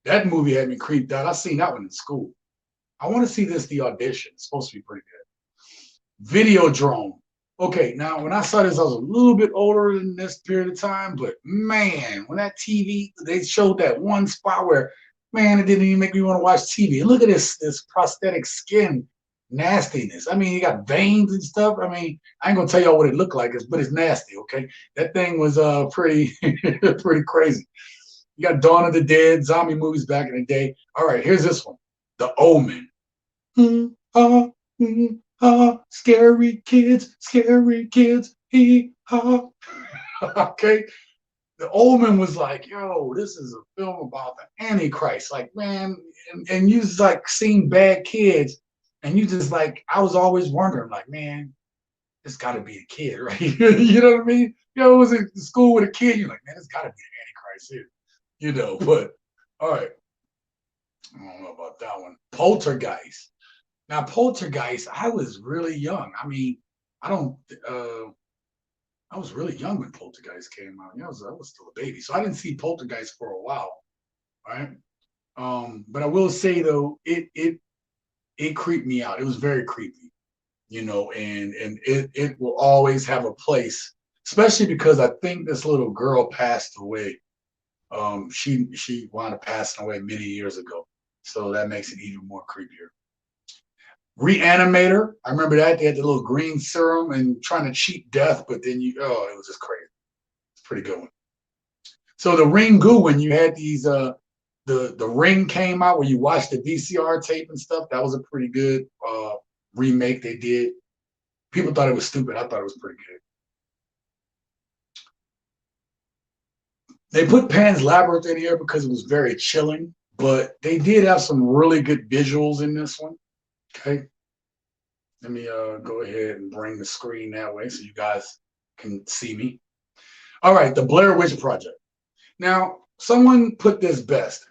that movie had me creeped out. I seen that one in school. I want to see this, The Audition. It's supposed to be pretty good. Videodrome. Okay, now when I saw this, I was a little bit older than this period of time, but man, when that TV, they showed that one spot where, man, it didn't even make me want to watch TV. And look at this prosthetic skin nastiness. I mean, you got veins and stuff. I mean, I ain't gonna tell y'all what it looked like, but it's nasty. Okay, that thing was pretty pretty crazy. You got Dawn of the Dead, zombie movies back in the day. All right, here's this one, The Omen. Scary kids, hee ha. Okay, The Omen was like, yo, this is a film about the Antichrist. Like, man, and you just like seeing bad kids, and you just like, I was always wondering, like, man, it's got to be a kid, right? You know what I mean? You know, I was in school with a kid, you're like, man, it's got to be an Antichrist here, you know. But all right, I don't know about that one. Poltergeist. Now, Poltergeist, I was really young. I mean, I don't. I was really young when Poltergeist came out. I was still a baby, so I didn't see Poltergeist for a while, right? But I will say though, it creeped me out. It was very creepy, you know, and it will always have a place, especially because I think this little girl passed away. She wound up passing away many years ago, so that makes it even more creepier. Reanimator. I remember that they had the little green serum and trying to cheat death, but then it was just crazy. It's a pretty good one. So the Ringu, when you had these the Ring came out where you watched the VCR tape and stuff, that was a pretty good remake they did. People thought it was stupid. I thought it was pretty good. They put Pan's Labyrinth in here because it was very chilling, but they did have some really good visuals in this one. Okay. Let me go ahead and bring the screen that way so you guys can see me. All right, the Blair Witch Project. Now, someone put this best.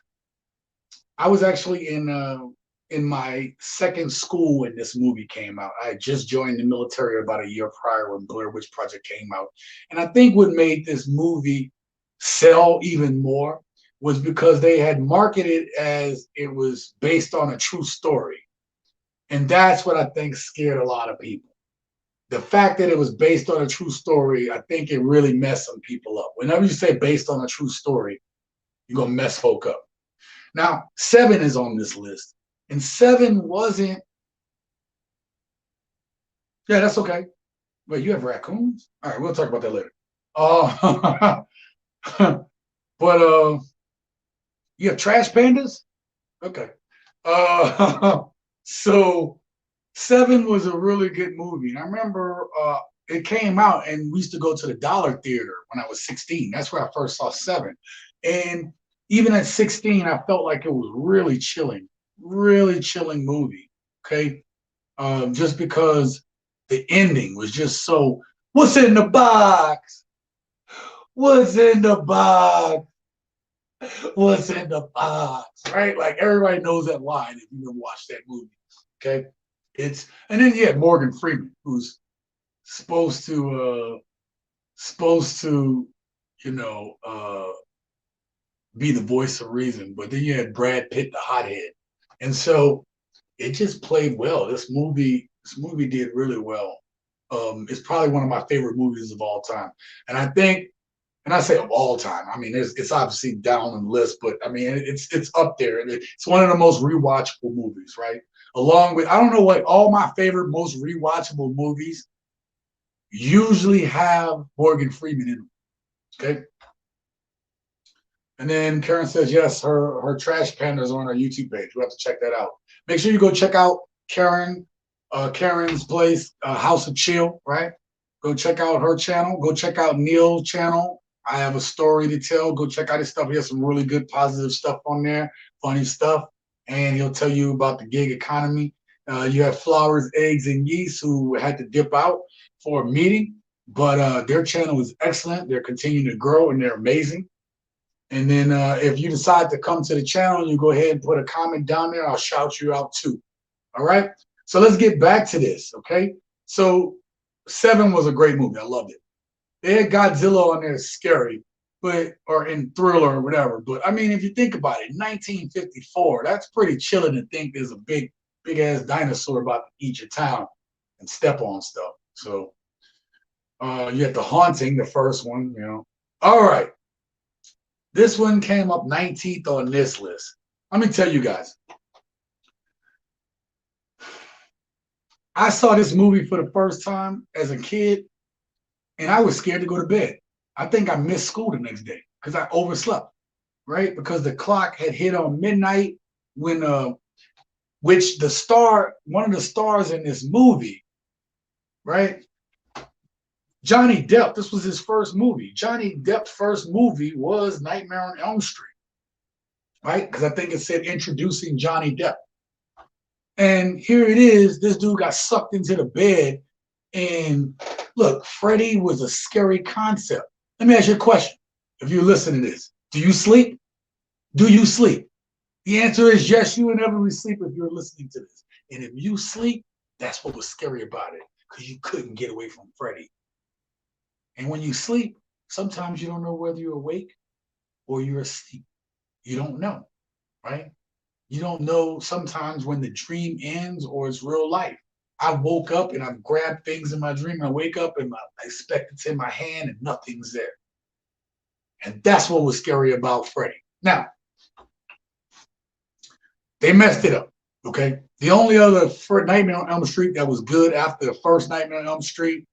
I was actually in my second school when this movie came out. I had just joined the military about a year prior when Blair Witch Project came out. And I think what made this movie sell even more was because they had marketed as it was based on a true story. And that's what I think scared a lot of people. The fact that it was based on a true story, I think it really messed some people up. Whenever you say based on a true story, you're going to mess folk up. Now, Seven is on this list. And Seven wasn't. Yeah, that's okay. Wait, you have raccoons? All right, we'll talk about that later. But you have trash pandas? Okay. So Seven was a really good movie. And I remember it came out and we used to go to the Dollar Theater when I was 16. That's where I first saw Seven. And even at 16, I felt like it was really chilling movie. Okay. Just because the ending was just so, what's in the box? What's in the box? What's in the box? Right? Like everybody knows that line if you ever watched that movie. Okay. And then you had Morgan Freeman, who's supposed to, you know, be the voice of reason. But then you had Brad Pitt, the hothead. And so it just played well. This movie did really well. It's probably one of my favorite movies of all time. And I think, and I say of all time, I mean, it's obviously down on the list, but I mean, it's up there. It's one of the most rewatchable movies, right? Along with, I don't know what, all my favorite, most rewatchable movies usually have Morgan Freeman in them. Okay. And then Karen says, yes, her trash panda is on our YouTube page. We have to check that out. Make sure you go check out Karen's place, House of Chill, right? Go check out her channel. Go check out Neil's channel. I have a story to tell. Go check out his stuff. He has some really good, positive stuff on there, funny stuff, and he'll tell you about the gig economy. You have Flowers, Eggs, and Yeast, who had to dip out for a meeting, but their channel is excellent. They're continuing to grow, and they're amazing. And then if you decide to come to the channel, you go ahead and put a comment down there. I'll shout you out too. All right. So let's get back to this. Okay. So Seven was a great movie. I loved it. They had Godzilla on there, scary, or in Thriller or whatever. But I mean, if you think about it, 1954, that's pretty chilling to think there's a big ass dinosaur about to eat your town and step on stuff. So you had The Haunting, the first one, you know. All right. This one came up 19th on this list. Let me tell you guys. I saw this movie for the first time as a kid, and I was scared to go to bed. I think I missed school the next day because I overslept, right? Because the clock had hit on midnight when, which one of the stars in this movie, right? Johnny Depp, this was his first movie. Johnny Depp's first movie was Nightmare on Elm Street, right? Because I think it said introducing Johnny Depp. And here it is, this dude got sucked into the bed. And look, Freddy was a scary concept. Let me ask you a question. If you listen to this, do you sleep? Do you sleep? The answer is yes, you inevitably sleep if you're listening to this. And if you sleep, that's what was scary about it, because you couldn't get away from Freddy. And when you sleep, sometimes you don't know whether you're awake or you're asleep. You don't know, right? You don't know sometimes when the dream ends or it's real life. I woke up and I've grabbed things in my dream. I wake up and I expect it's in my hand and nothing's there. And that's what was scary about Freddy. Now, they messed it up, okay? The only other Nightmare on Elm Street that was good after the first Nightmare on Elm Street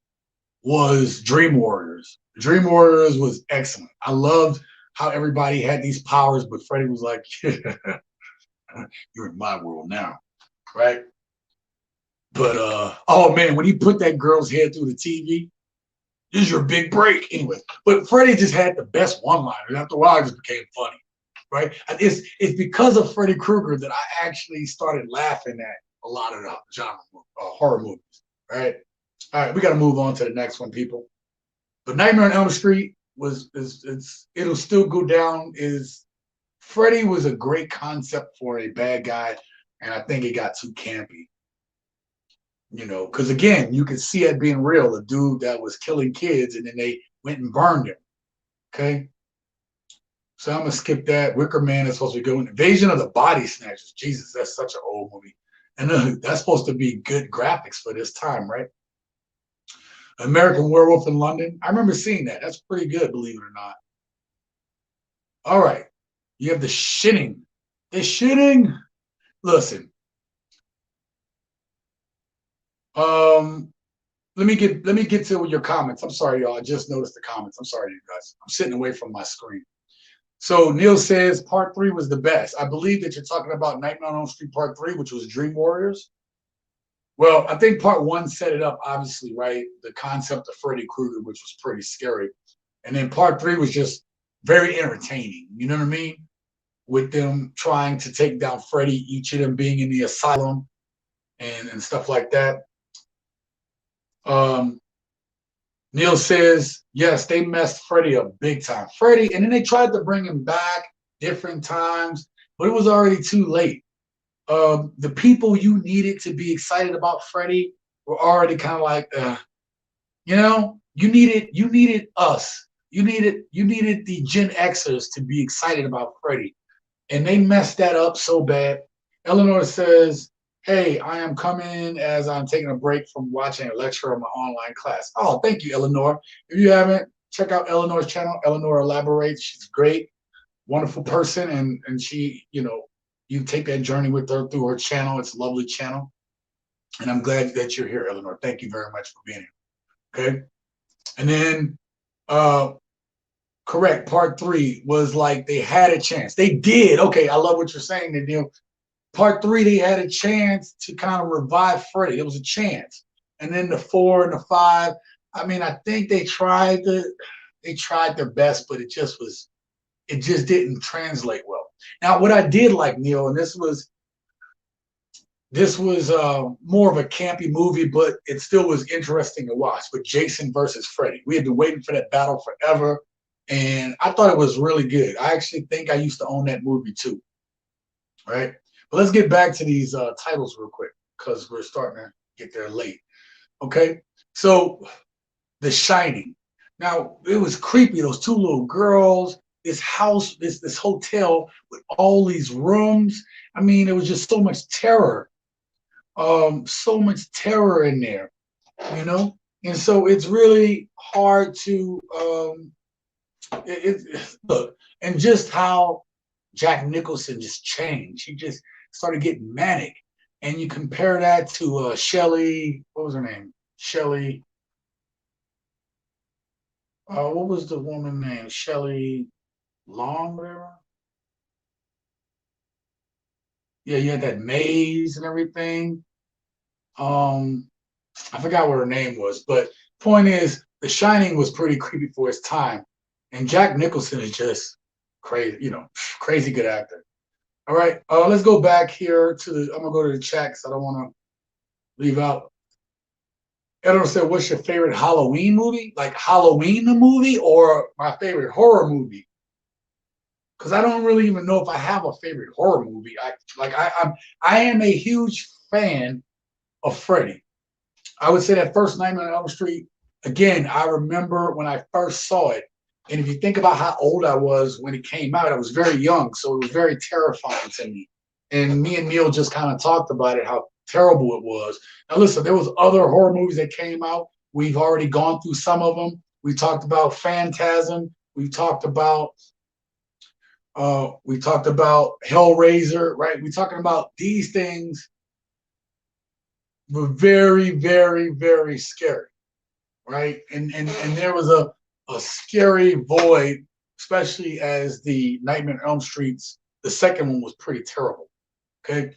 was Dream Warriors. Dream Warriors was excellent. I loved how everybody had these powers, but Freddy was like, you're in my world now, right? But oh man, when he put that girl's head through the TV, this is your big break. Anyway, but Freddy just had the best one-liners. After a while, it just became funny, right? It's because of Freddy Krueger that I actually started laughing at a lot of the genre horror movies, right? All right, we got to move on to the next one, people. But Nightmare on Elm Street it'll still go down. Freddy was a great concept for a bad guy, and I think it got too campy. You know, because again, you can see it being real. A dude that was killing kids, and then they went and burned him. Okay, so I'm gonna skip that. Wicker Man is supposed to be good. Invasion of the Body Snatchers. Jesus, that's such an old movie, and that's supposed to be good graphics for this time, right? American Werewolf in London. I remember seeing that. That's pretty good, believe it or not. All right, you have The Shining. The Shining. Listen. Let me get to your comments. I'm sorry, y'all. I just noticed the comments. I'm sorry, you guys. I'm sitting away from my screen. So Neil says part 3 was the best. I believe that you're talking about Nightmare on Elm Street part 3, which was Dream Warriors. Well, I think part 1 set it up, obviously, right? The concept of Freddy Krueger, which was pretty scary. And then part 3 was just very entertaining. You know what I mean? With them trying to take down Freddy, each of them being in the asylum and stuff like that. Neil says, yes, they messed Freddy up big time. Freddy, and then they tried to bring him back different times, but it was already too late. The people you needed to be excited about Freddy were already kind of like, you know, you needed us. You needed the Gen Xers to be excited about Freddy. And they messed that up so bad. Eleanor says, hey, I am coming as I'm taking a break from watching a lecture on my online class. Oh, thank you, Eleanor. If you haven't, check out Eleanor's channel. Eleanor elaborates. She's great, wonderful person. And she, you know, you take that journey with her through her channel. It's a lovely channel. And I'm glad that you're here, Eleanor. Thank you very much for being here. Okay. And then, correct, part 3 was like they had a chance. They did. Okay, I love what you're saying, Neil. Part three, they had a chance to kind of revive Freddy. It was a chance. And then the four and the five, I mean, I think they tried their best, but it just didn't translate well. Now, what I did like, Neil, and this was more of a campy movie, but it still was interesting to watch. But Jason versus Freddy, we had been waiting for that battle forever, and I thought it was really good. I actually think I used to own that movie too, right? But let's get back to these titles real quick because we're starting to get there late. Okay, so The Shining. Now it was creepy. Those two little girls, this house, this hotel with all these rooms. I mean, it was just so much terror, so much terror in there, you know. And so it's really hard to look, and just how Jack Nicholson just changed. He just started getting manic, and you compare that to Shelley. What was her name? Shelley. What was the woman name? Shelley Long, whatever. Yeah, you had that maze and everything. Um, I forgot what her name was, but point is, The Shining was pretty creepy for its time, and Jack Nicholson is just crazy, crazy good actor. All right, let's go back here to the. I'm gonna go to the chat because I don't want to leave out. Eleanor said, "What's your favorite Halloween movie? Like Halloween the movie, or my favorite horror movie?" Because I don't really even know if I have a favorite horror movie. I am a huge fan of Freddy. I would say that first Nightmare on Elm Street, again, I remember when I first saw it. And if you think about how old I was when it came out, I was very young. So it was very terrifying to me. And me and Neil just kind of talked about it, how terrible it was. Now, listen, there was other horror movies that came out. We've already gone through some of them. We talked about Phantasm. We talked about Hellraiser, right? We're talking about these things were very, very, very scary, right? And there was a scary void, especially as the Nightmare on Elm Streets. The second one was pretty terrible. Okay.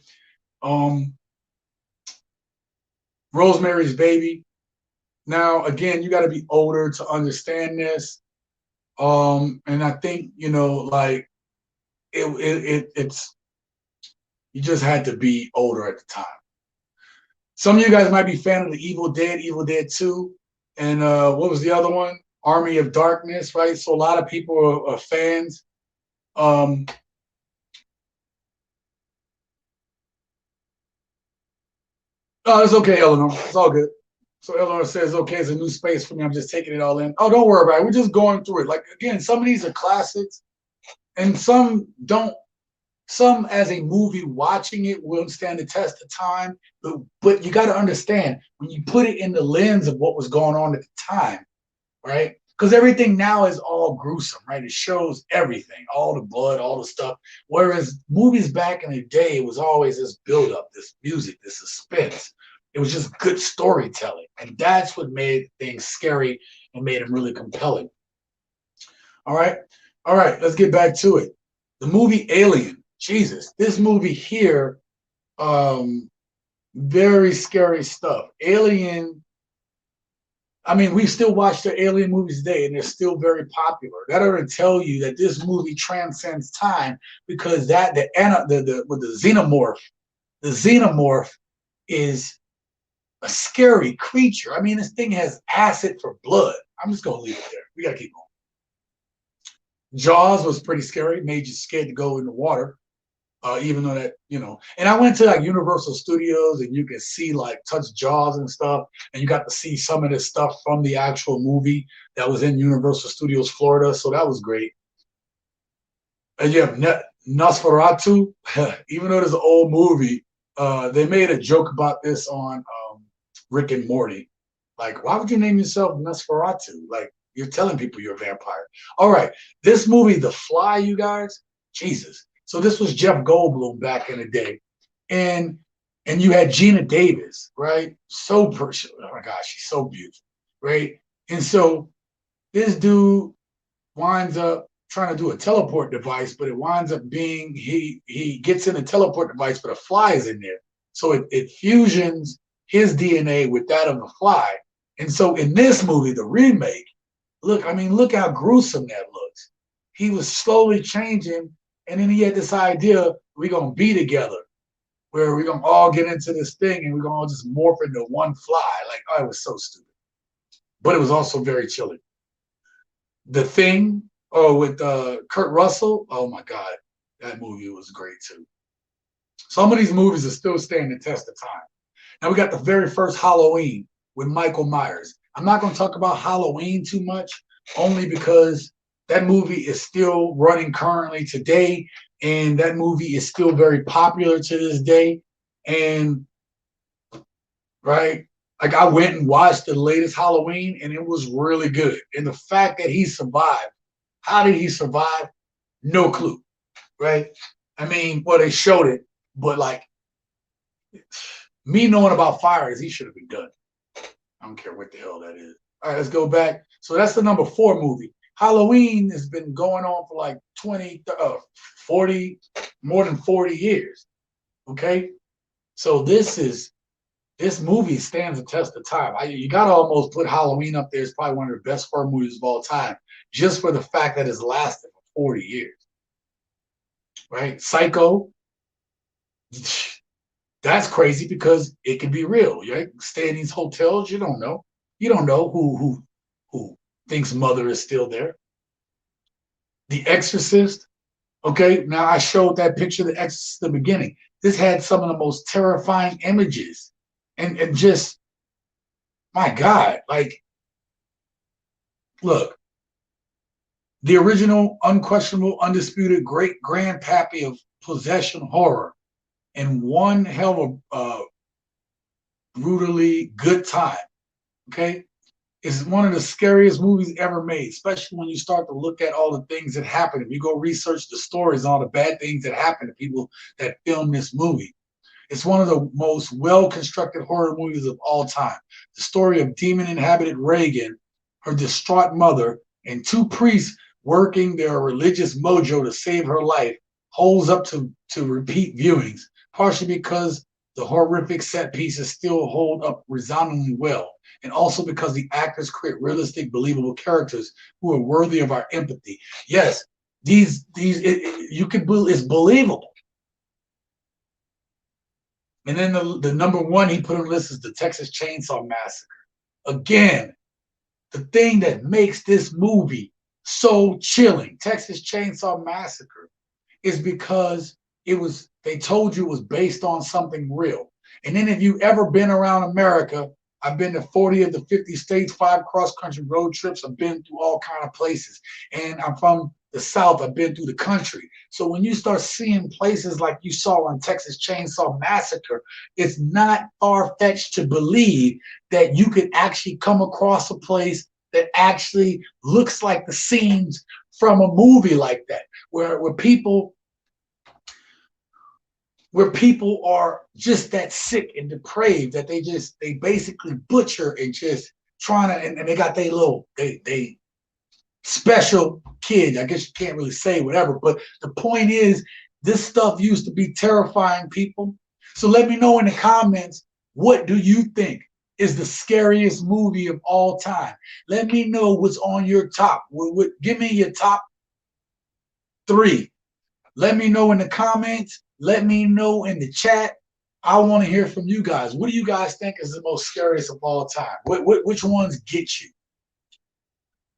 Um, Rosemary's Baby. Now, again, you got to be older to understand this. And I think, like it's you just had to be older at the time. Some of you guys might be fan of the Evil Dead 2, and what was the other one? Army of Darkness, right? So a lot of people are fans. Um, oh, it's okay, Eleanor. It's all good. So Eleanor says, okay, it's a new space for me. I'm just taking it all in. Oh, don't worry about it. We're just going through it. Like, again, some of these are classics, and some don't. Some, as a movie, watching it will stand the test of time. But you got to understand, when you put it in the lens of what was going on at the time, right? Because everything now is all gruesome, right? It shows everything, all the blood, all the stuff. Whereas movies back in the day, it was always this buildup, this music, this suspense. It was just good storytelling. And that's what made things scary and made them really compelling. All right. All right. Let's get back to it. The movie Alien. Jesus, this movie here, um, very scary stuff. Alien, I mean, we still watch the Alien movies today, and they're still very popular. That ought to tell you that this movie transcends time because the xenomorph is a scary creature. I mean, this thing has acid for blood. I'm just gonna leave it there. We gotta keep going. Jaws was pretty scary, made you scared to go in the water. Even though and I went to like Universal Studios and you could see like touch Jaws and stuff, and you got to see some of this stuff from the actual movie that was in Universal Studios Florida, so that was great. And you have Nosferatu, even though it's an old movie, they made a joke about this on Rick and Morty. Like, why would you name yourself Nosferatu? Like, you're telling people you're a vampire. All right, this movie, The Fly, you guys, Jesus. So this was Jeff Goldblum back in the day, and you had Gina Davis, right? So pretty. Oh my gosh, she's so beautiful, right? And so this dude winds up trying to do a teleport device, but it winds up being he gets in a teleport device, but a fly is in there. So it fusions his DNA with that of the fly. And so in this movie, the remake, look how gruesome that looks. He was slowly changing, and then he had this idea, we're gonna be together, where we're gonna all get into this thing and we're gonna all just morph into one fly. Like, oh, it was so stupid. But it was also very chilling. The Thing, with Kurt Russell, oh my God, that movie was great too. Some of these movies are still standing the test of time. Now we got the very first Halloween with Michael Myers. I'm not going to talk about Halloween too much, only because that movie is still running currently today, and that movie is still very popular to this day. And right, like I went and watched the latest Halloween, and it was really good. And the fact that he survived, how did he survive? No clue, right? I mean, well, they showed it, but like me knowing about fires, he should have been done. I don't care what the hell that is. All right, let's go back. So that's the number 4 movie. Halloween has been going on for like 40, more than 40 years. Okay? So this movie stands the test of time. You got to almost put Halloween up there as probably one of the best horror movies of all time, just for the fact that it's lasted for 40 years. Right? Psycho, that's crazy because it can be real. You stay in these hotels, you don't know. You don't know who thinks mother is still there. The Exorcist. Okay, now I showed that picture of The Exorcist at the beginning. This had some of the most terrifying images. And just, my God, like, look, the original, unquestionable, undisputed, great grandpappy of possession horror, and one hell of a brutally good time. Okay, it's one of the scariest movies ever made, especially when you start to look at all the things that happen. If you go research the stories, all the bad things that happen to people that film this movie. It's one of the most well-constructed horror movies of all time. The story of demon-inhabited Reagan, her distraught mother, and 2 priests working their religious mojo to save her life holds up to repeat viewings, partially because the horrific set pieces still hold up resoundingly well, and also because the actors create realistic, believable characters who are worthy of our empathy. Yes, you can it's believable. And then the number 1 he put on the list is the Texas Chainsaw Massacre. Again, the thing that makes this movie so chilling, Texas Chainsaw Massacre, is because they told you it was based on something real. And then if you've ever been around America, I've been to 40 of the 50 states, 5 cross-country road trips. I've been through all kind of places. And I'm from the South. I've been through the country. So when you start seeing places like you saw on Texas Chainsaw Massacre, it's not far-fetched to believe that you could actually come across a place that actually looks like the scenes from a movie like that, where people are just that sick and depraved that they basically butcher and just trying to, and they got they special kids. I guess you can't really say whatever, but the point is, this stuff used to be terrifying people. So let me know in the comments, what do you think is the scariest movie of all time? Let me know what's on your top. Give me your top 3. Let me know in the comments. Let me know in the chat. I want to hear from you guys. What do you guys think is the most scariest of all time? Which ones get you?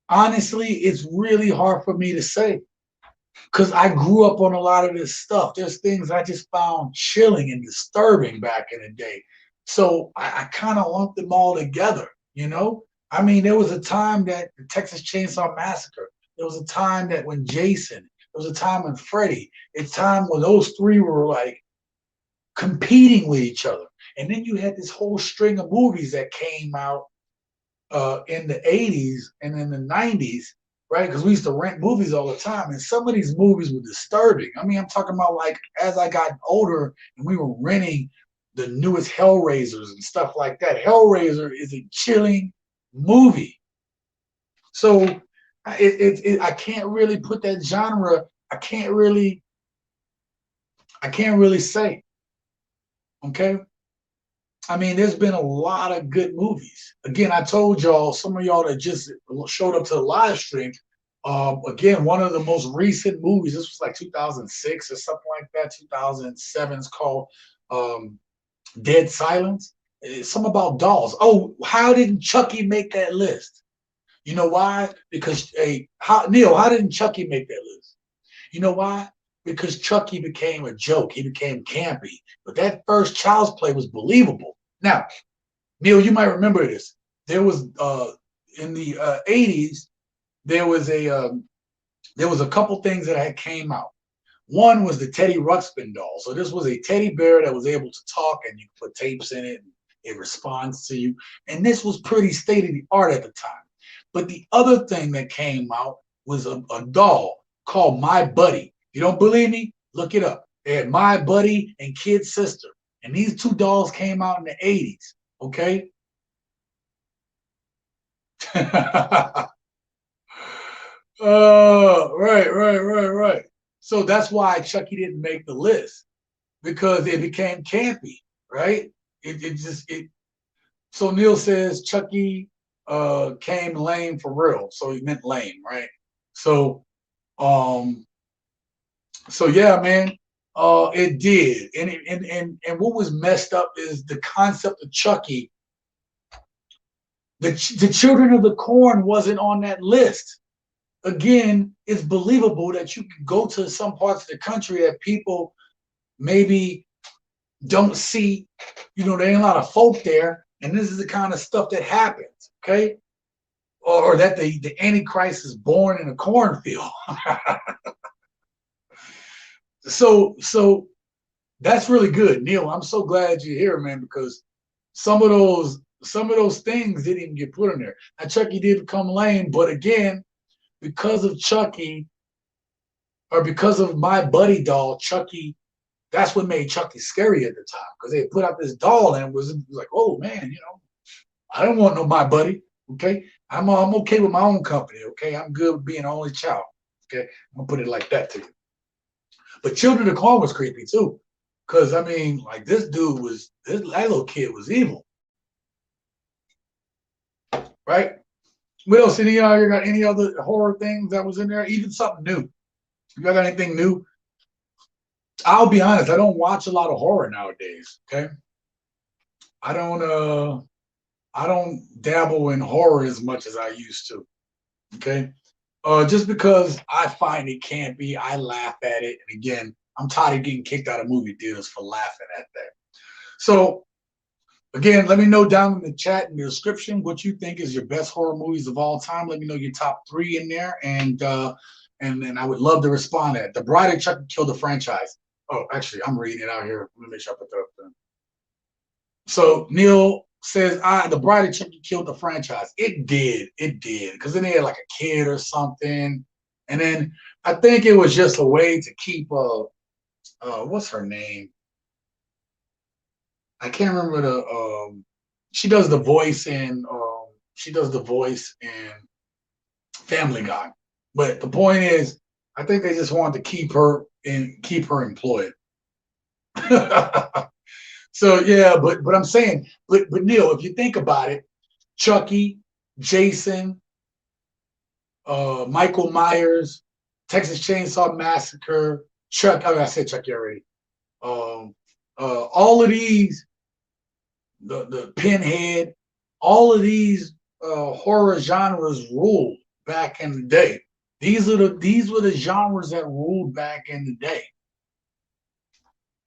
Honestly, it's really hard for me to say because I grew up on a lot of this stuff. There's things I just found chilling and disturbing back in the day. So I kind of lumped them all together, you know? I mean, there was a time that the Texas Chainsaw Massacre, there was a time that when Jason, there was a time when Freddy, it's time when those 3 were like competing with each other. And then you had this whole string of movies that came out in the 80s and in the 90s, right? Because we used to rent movies all the time. And some of these movies were disturbing. I mean, I'm talking about like as I got older and we were renting the newest Hellraisers and stuff like that. Hellraiser is a chilling movie. So I can't really put that genre. I can't really say. Okay. I mean, there's been a lot of good movies. Again, I told y'all, some of y'all that just showed up to the live stream. Again, one of the most recent movies. This was like 2006 or something like that. 2007. It's called Dead Silence. It's something about dolls. Oh, how didn't Chucky make that list? You know why? Because Neil, how didn't Chucky make that list? You know why? Because Chucky became a joke. He became campy. But that first Child's Play was believable. Now, Neil, you might remember this. There was in the 80s, there was a couple things that had came out. One was the Teddy Ruxpin doll. So this was a teddy bear that was able to talk, and you put tapes in it, and it responds to you. And this was pretty state of the art at the time. But the other thing that came out was a doll called My Buddy. You don't believe me? Look it up. They had My Buddy and Kid Sister. And these two dolls came out in the 80s. Okay. Right. So that's why Chucky didn't make the list, because it became campy, right? It. So Neil says Chucky came lame for real. So he meant lame, right? So um so yeah, man, it did. And what was messed up is the concept of Chucky. The Children of the Corn wasn't on that list. Again, it's believable that you can go to some parts of the country that people maybe don't see. There ain't a lot of folk there, and this is the kind of stuff that happens, okay? Or that the Antichrist is born in a cornfield. So that's really good, Neil. I'm so glad you're here, man, because some of those things didn't even get put in there. Now Chucky did become lame, but again, because of Chucky, or because of My Buddy doll, Chucky, that's what made Chucky scary at the time, because they put out this doll and it was like, oh man, I don't want no My Buddy. Okay, I'm okay with my own company. Okay, I'm good with being an only child. Okay, I'm gonna put it like that to you. But Children of the Corn was creepy too, because I mean, like that little kid was evil, right? What else? Any of you got any other horror things that was in there? Even something new? You got anything new? I'll be honest, I don't watch a lot of horror nowadays. Okay, I don't I don't dabble in horror as much as I used to. Okay, just because I find it campy, I laugh at it, and again, I'm tired of getting kicked out of movie theaters for laughing at that. So again, let me know down in the chat in the description what you think is your best horror movies of all time. Let me know your top 3 in there, and then I would love to respond to that. The Bride of Chucky killed the franchise. Oh, actually, I'm reading it out here. Let me make sure I put that up there. So Neil says, The Bride of Chucky killed the franchise. It did, because then they had like a kid or something, and then I think it was just a way to keep what's her name? I can't remember she does the voice in Family Guy. But the point is, I think they just wanted to keep her employed. So yeah, but I'm saying, but Neil, if you think about it, Chucky, Jason, Michael Myers, Texas Chainsaw Massacre, I said Chucky already. All of these, the Pinhead, all of these horror genres ruled back in the day. These were the genres that ruled back in the day,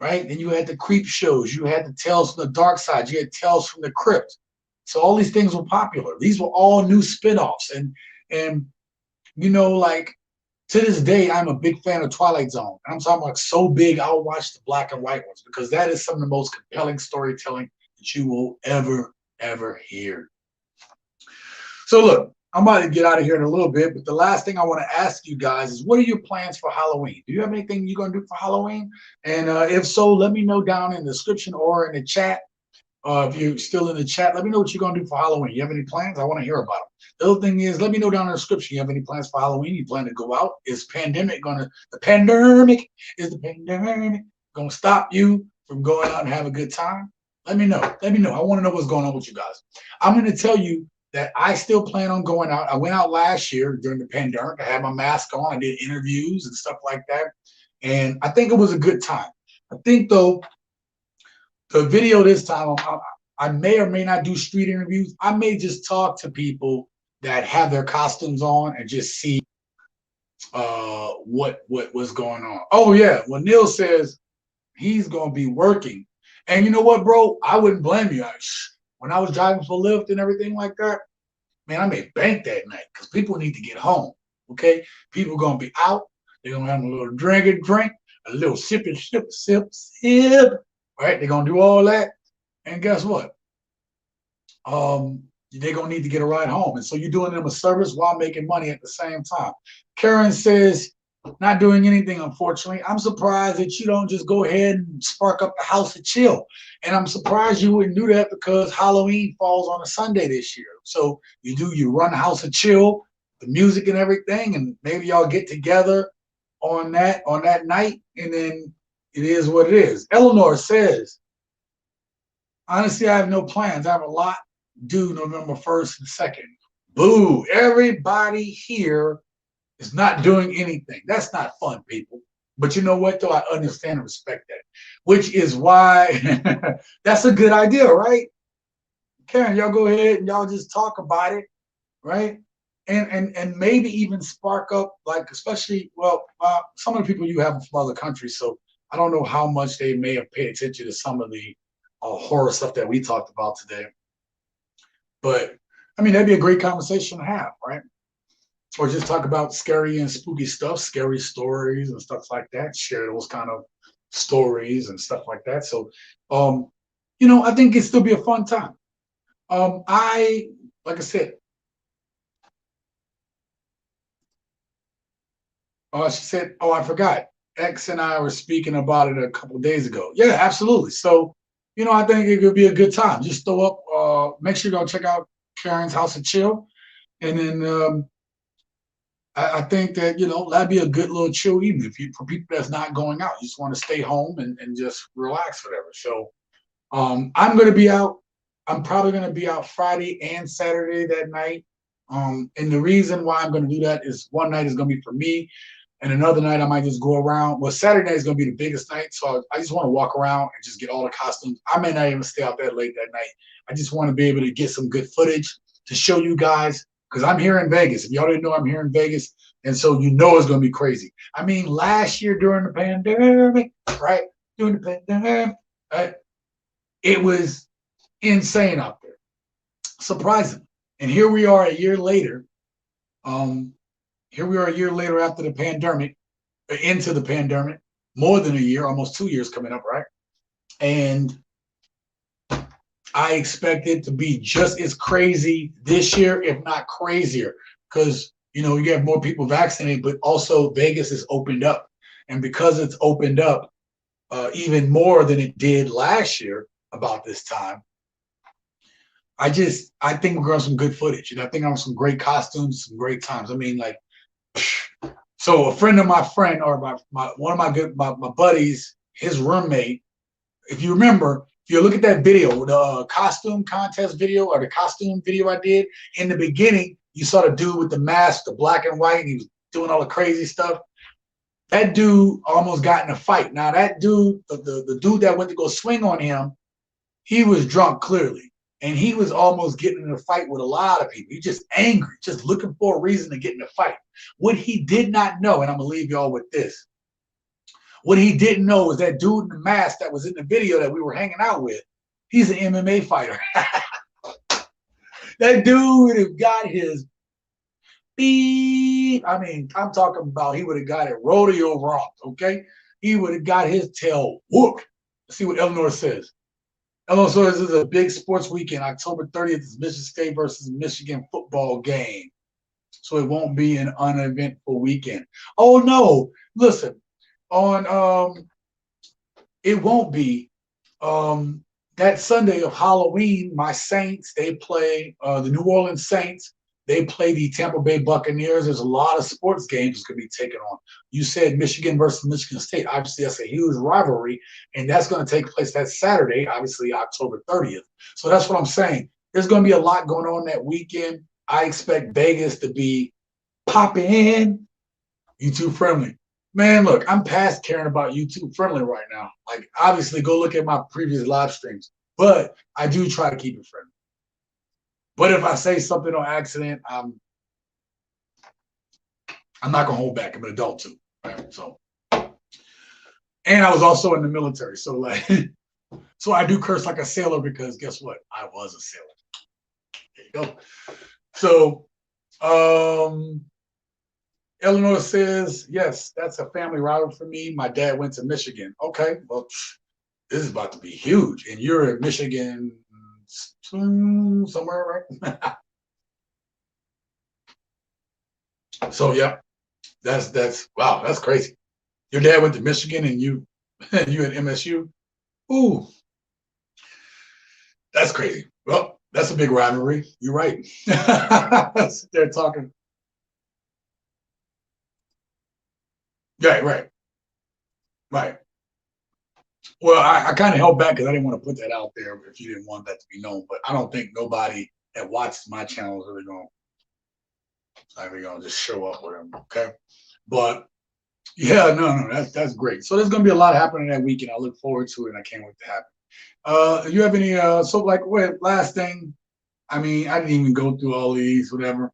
right? Then you had the creep shows, you had the Tales from the Dark Side, you had Tales from the Crypt. So all these things were popular. These were all new spin-offs, and like to this day, I'm a big fan of Twilight Zone. I'm talking about so big, I'll watch the black and white ones, because that is some of the most compelling storytelling that you will ever hear. So look, I'm about to get out of here in a little bit, but the last thing I want to ask you guys is, what are your plans for Halloween? Do you have anything you're going to do for Halloween? And if so, let me know down in the description or in the chat. If you're still in the chat, let me know what you're going to do for Halloween. You have any plans? I want to hear about them. The other thing is, let me know down in the description. You have any plans for Halloween? You plan to go out? Is the pandemic gonna stop you from going out and have a good time? Let me know. Let me know. I want to know what's going on with you guys. I'm going to tell you that I still plan on going out. I went out last year during the pandemic. I had my mask on. I did interviews and stuff like that. And I think it was a good time. I think, though, the video this time, I may or may not do street interviews. I may just talk to people that have their costumes on and just see what was going on. Oh, yeah. Well, Neil says he's going to be working. And you know what, bro? I wouldn't blame you. When I was driving for Lyft and everything like that, man, I made bank that night because people need to get home, okay? People are going to be out. They're going to have a little drink, a little sip, right? They're going to do all that. And guess what? They're going to need to get a ride home. And so you're doing them a service while making money at the same time. Karen says, not doing anything, unfortunately. I'm surprised that you don't just go ahead and spark up the house of chill. And I'm surprised you wouldn't do that because Halloween falls on a Sunday this year. So you run the house of chill, the music and everything, and maybe y'all get together on that night, and then it is what it is. Eleanor says, honestly, I have no plans. I have a lot due November 1st and 2nd. Boo, everybody here is not doing anything. That's not fun, people. But you know what, though? I understand and respect that, which is why that's a good idea, right? Karen, y'all go ahead and y'all just talk about it, right? And maybe even spark up, like, especially, well, some of the people you have from other countries, so I don't know how much they may have paid attention to some of the horror stuff that we talked about today. But, I mean, that'd be a great conversation to have, right? Or just talk about scary and spooky stuff, scary stories and stuff like that. Share those kind of stories and stuff like that. So, I think it'd still be a fun time. Like I said, she said, oh, I forgot. X and I were speaking about it a couple of days ago. Yeah, absolutely. So, I think it could be a good time. Just throw up, make sure you go check out Karen's House of Chill. And then I think that, that'd be a good little chill evening for people that's not going out. You just want to stay home and just relax, whatever. So I'm going to be out. I'm probably going to be out Friday and Saturday that night. And the reason why I'm going to do that is one night is going to be for me, and another night I might just go around. Well, Saturday is going to be the biggest night, so I just want to walk around and just get all the costumes. I may not even stay out that late that night. I just want to be able to get some good footage to show you guys, because I'm here in Vegas. If y'all didn't know, I'm here in Vegas, and so it's going to be crazy. I mean, last year during the pandemic, right? During the pandemic, right? It was insane out there, surprising. And here we are a year later. Here we are a year later after the pandemic, into the pandemic, more than a year, almost 2 years coming up, right? And I expect it to be just as crazy this year, if not crazier, because, you have more people vaccinated, but also Vegas is opened up. And because it's opened up even more than it did last year about this time, I think we're going to have some good footage. And I think I have some great costumes, some great times. I mean, like, so a friend of my friend, or one of my buddies, his roommate, if you remember, if you look at that video, the costume contest video or the costume video I did, in the beginning, you saw the dude with the mask, the black and white, and he was doing all the crazy stuff. That dude almost got in a fight. Now that dude, the dude that went to go swing on him, he was drunk clearly. And he was almost getting in a fight with a lot of people. He's just angry, just looking for a reason to get in a fight. What he did not know, and I'm going to leave y'all with this. What he didn't know was that dude in the mask that was in the video that we were hanging out with, he's an MMA fighter. That dude would have got his beep. I mean, I'm talking about he would have got it rodeo wrong, okay? He would have got his tail whooped. Let's see what Eleanor says. Hello, so this is a big sports weekend. October 30th is Michigan State versus Michigan football game. So it won't be an uneventful weekend. Oh, no. Listen, it won't be. That Sunday of Halloween, my Saints, they play the New Orleans Saints. They play the Tampa Bay Buccaneers. There's a lot of sports games that could be taken on. You said Michigan versus Michigan State. Obviously, that's a huge rivalry, and that's going to take place that Saturday, obviously October 30th. So that's what I'm saying. There's going to be a lot going on that weekend. I expect Vegas to be popping in, YouTube friendly. Man, look, I'm past caring about YouTube friendly right now. Like, obviously, go look at my previous live streams, but I do try to keep it friendly. But if I say something on accident, I'm not gonna hold back. I'm an adult too, right? So, and I was also in the military, so like, so I do curse like a sailor because guess what? I was a sailor. There you go. So, Illinois says yes, that's a family rival for me. My dad went to Michigan. Okay, well, this is about to be huge, and you're in Michigan somewhere, right? So yeah, that's wow, that's crazy. Your dad went to Michigan and you you at MSU. Ooh, that's crazy. Well, that's a big rivalry. You're right. They're talking. Right, right, right. Well, I kind of held back because I didn't want to put that out there if you didn't want that to be known. But I don't think nobody that watches my channel is really gonna just show up with them. Okay, but yeah, no, that's great. So there's gonna be a lot happening that weekend. I look forward to it, and I can't wait to happen. You have any so like wait, last thing? I mean, I didn't even go through all these, whatever.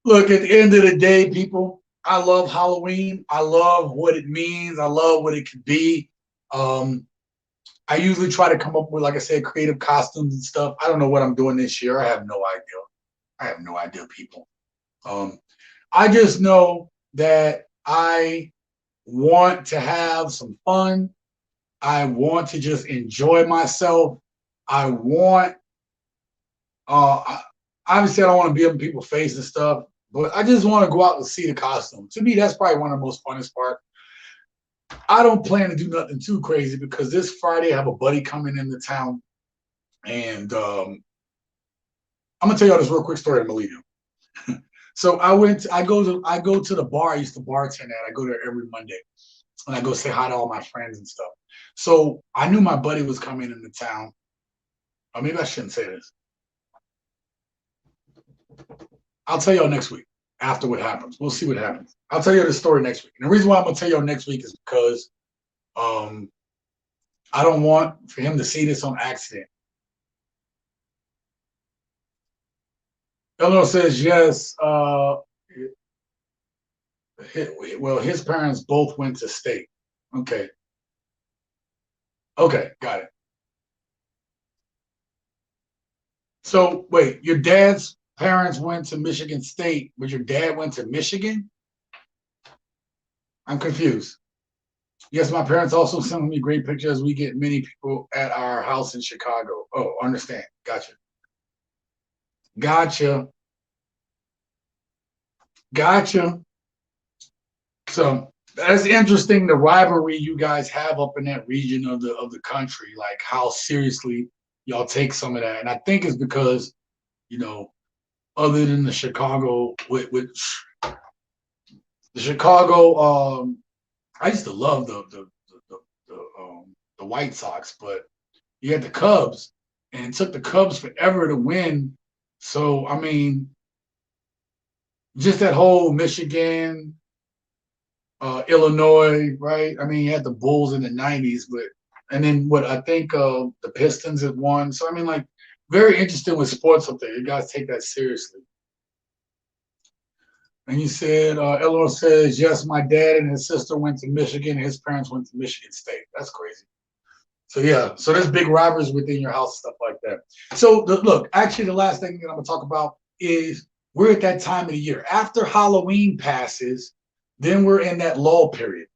Look, at the end of the day, people, I love Halloween. I love what it means. I love what it could be. Um, I usually try to come up with, like I said, creative costumes and stuff. I don't know what I'm doing this year. I have no idea. I have no idea, people. Um, I just know that I want to have some fun. I want to just enjoy myself. I want, uh, obviously, I don't want to be up in people's face and stuff, but I just want to go out and see the costume. To me, that's probably one of the most funnest part. I don't plan to do nothing too crazy because this Friday I have a buddy coming into town, and I'm gonna tell y'all this real quick story. I'm gonna leave you. So I go to the bar I used to bartend at. I go there every Monday, and I go say hi to all my friends and stuff. So I knew my buddy was coming into town. Or maybe I shouldn't say this. I'll tell y'all next week after what happens. We'll see what happens. I'll tell you the story next week. And the reason why I'm gonna tell y'all next week is because um, I don't want for him to see this on accident. Eleanor says yes. Well, his parents both went to state. Okay. Okay, got it. So wait, your dad's parents went to Michigan State, but your dad went to Michigan? I'm confused. Yes, my parents also sent me great pictures. We get many people at our house in Chicago. Oh, understand. Gotcha. Gotcha. Gotcha. So that's interesting. The rivalry you guys have up in that region of the country, like how seriously y'all take some of that. And I think it's because, you know, other than the Chicago, with the Chicago, I used to love the White Sox, but you had the Cubs, and it took the Cubs forever to win. So I mean, just that whole Michigan, Illinois, right? I mean, you had the Bulls in the '90s, but and then what I think the Pistons have won. So I mean, like, very interesting with sports up there. You guys take that seriously. And you said, Eleanor says, yes, my dad and his sister went to Michigan. His parents went to Michigan State. That's crazy. So yeah, so there's big rivalries within your house, stuff like that. So look, actually, the last thing that I'm gonna talk about is we're at that time of the year. After Halloween passes, then we're in that lull period.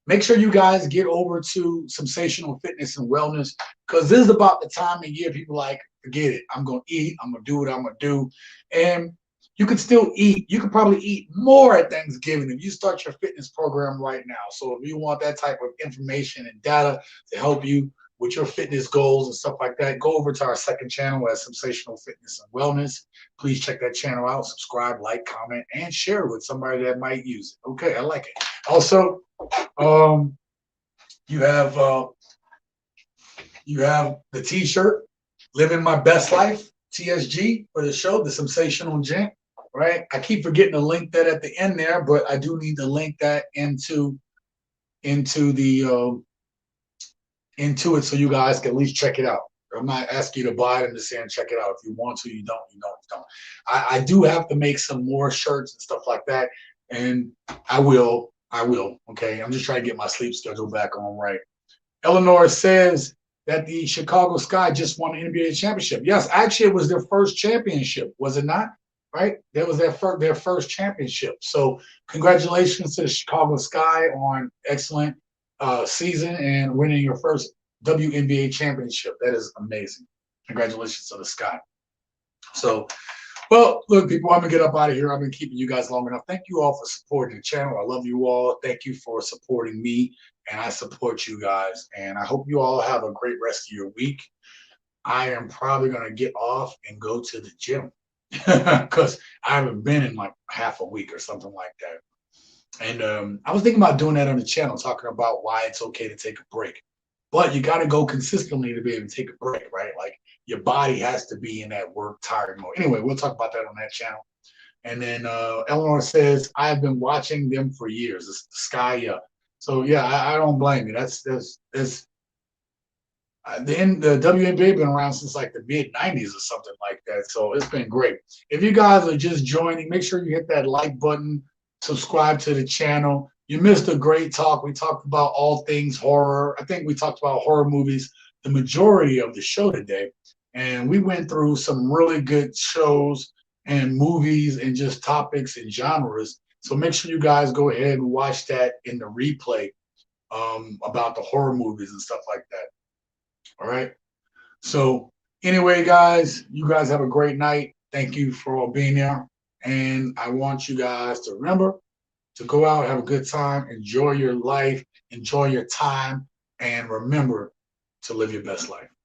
Make sure you guys get over to Simsational Fitness and Wellness because this is about the time of year people like, forget it. I'm gonna eat, I'm gonna do what I'm gonna do. And you can still eat. You can probably eat more at Thanksgiving if you start your fitness program right now. So if you want that type of information and data to help you with your fitness goals and stuff like that, go over to our second channel at Simsational Fitness and Wellness. Please check that channel out, subscribe, like, comment, and share it with somebody that might use it. Okay, I like it. Also, you have the T-shirt, "Living My Best Life," TSG for the show, the Simsational Gent. Right? I keep forgetting to link that at the end there, but I do need to link that into the into it so you guys can at least check it out. I'm not asking you to buy it. I'm just saying check it out. If you want to, you don't. You don't. I do have to make some more shirts and stuff like that, and I will. Okay. I'm just trying to get my sleep schedule back on right. Eleanor says that the Chicago Sky just won the NBA championship. Yes, actually, it was their first championship, was it not? Right? That was their first championship. So congratulations to the Chicago Sky on excellent season and winning your first WNBA championship. That is amazing. Congratulations to the Sky. So, well, look, people, I'm going to get up out of here. I've been keeping you guys long enough. Thank you all for supporting the channel. I love you all. Thank you for supporting me, and I support you guys. And I hope you all have a great rest of your week. I am probably going to get off and go to the gym because I haven't been in like half a week or something like that. And I was thinking about doing that on the channel, talking about why it's okay to take a break. But you got to go consistently to be able to take a break, right? Like your body has to be in that work tired mode. Anyway, we'll talk about that on that channel. And then Eleanor says, I've been watching them for years. It's the Sky, yeah. So yeah, I don't blame you. That's the WNBA been around since like the mid '90s or something like that. So it's been great. If you guys are just joining, make sure you hit that like button, subscribe to the channel. You missed a great talk. We talked about all things horror. I think we talked about horror movies the majority of the show today. And we went through some really good shows and movies and just topics and genres. So make sure you guys go ahead and watch that in the replay about the horror movies and stuff like that. All right. So anyway, guys, you guys have a great night. Thank you for all being there. And I want you guys to remember to go out, have a good time, enjoy your life, enjoy your time, and remember to live your best life.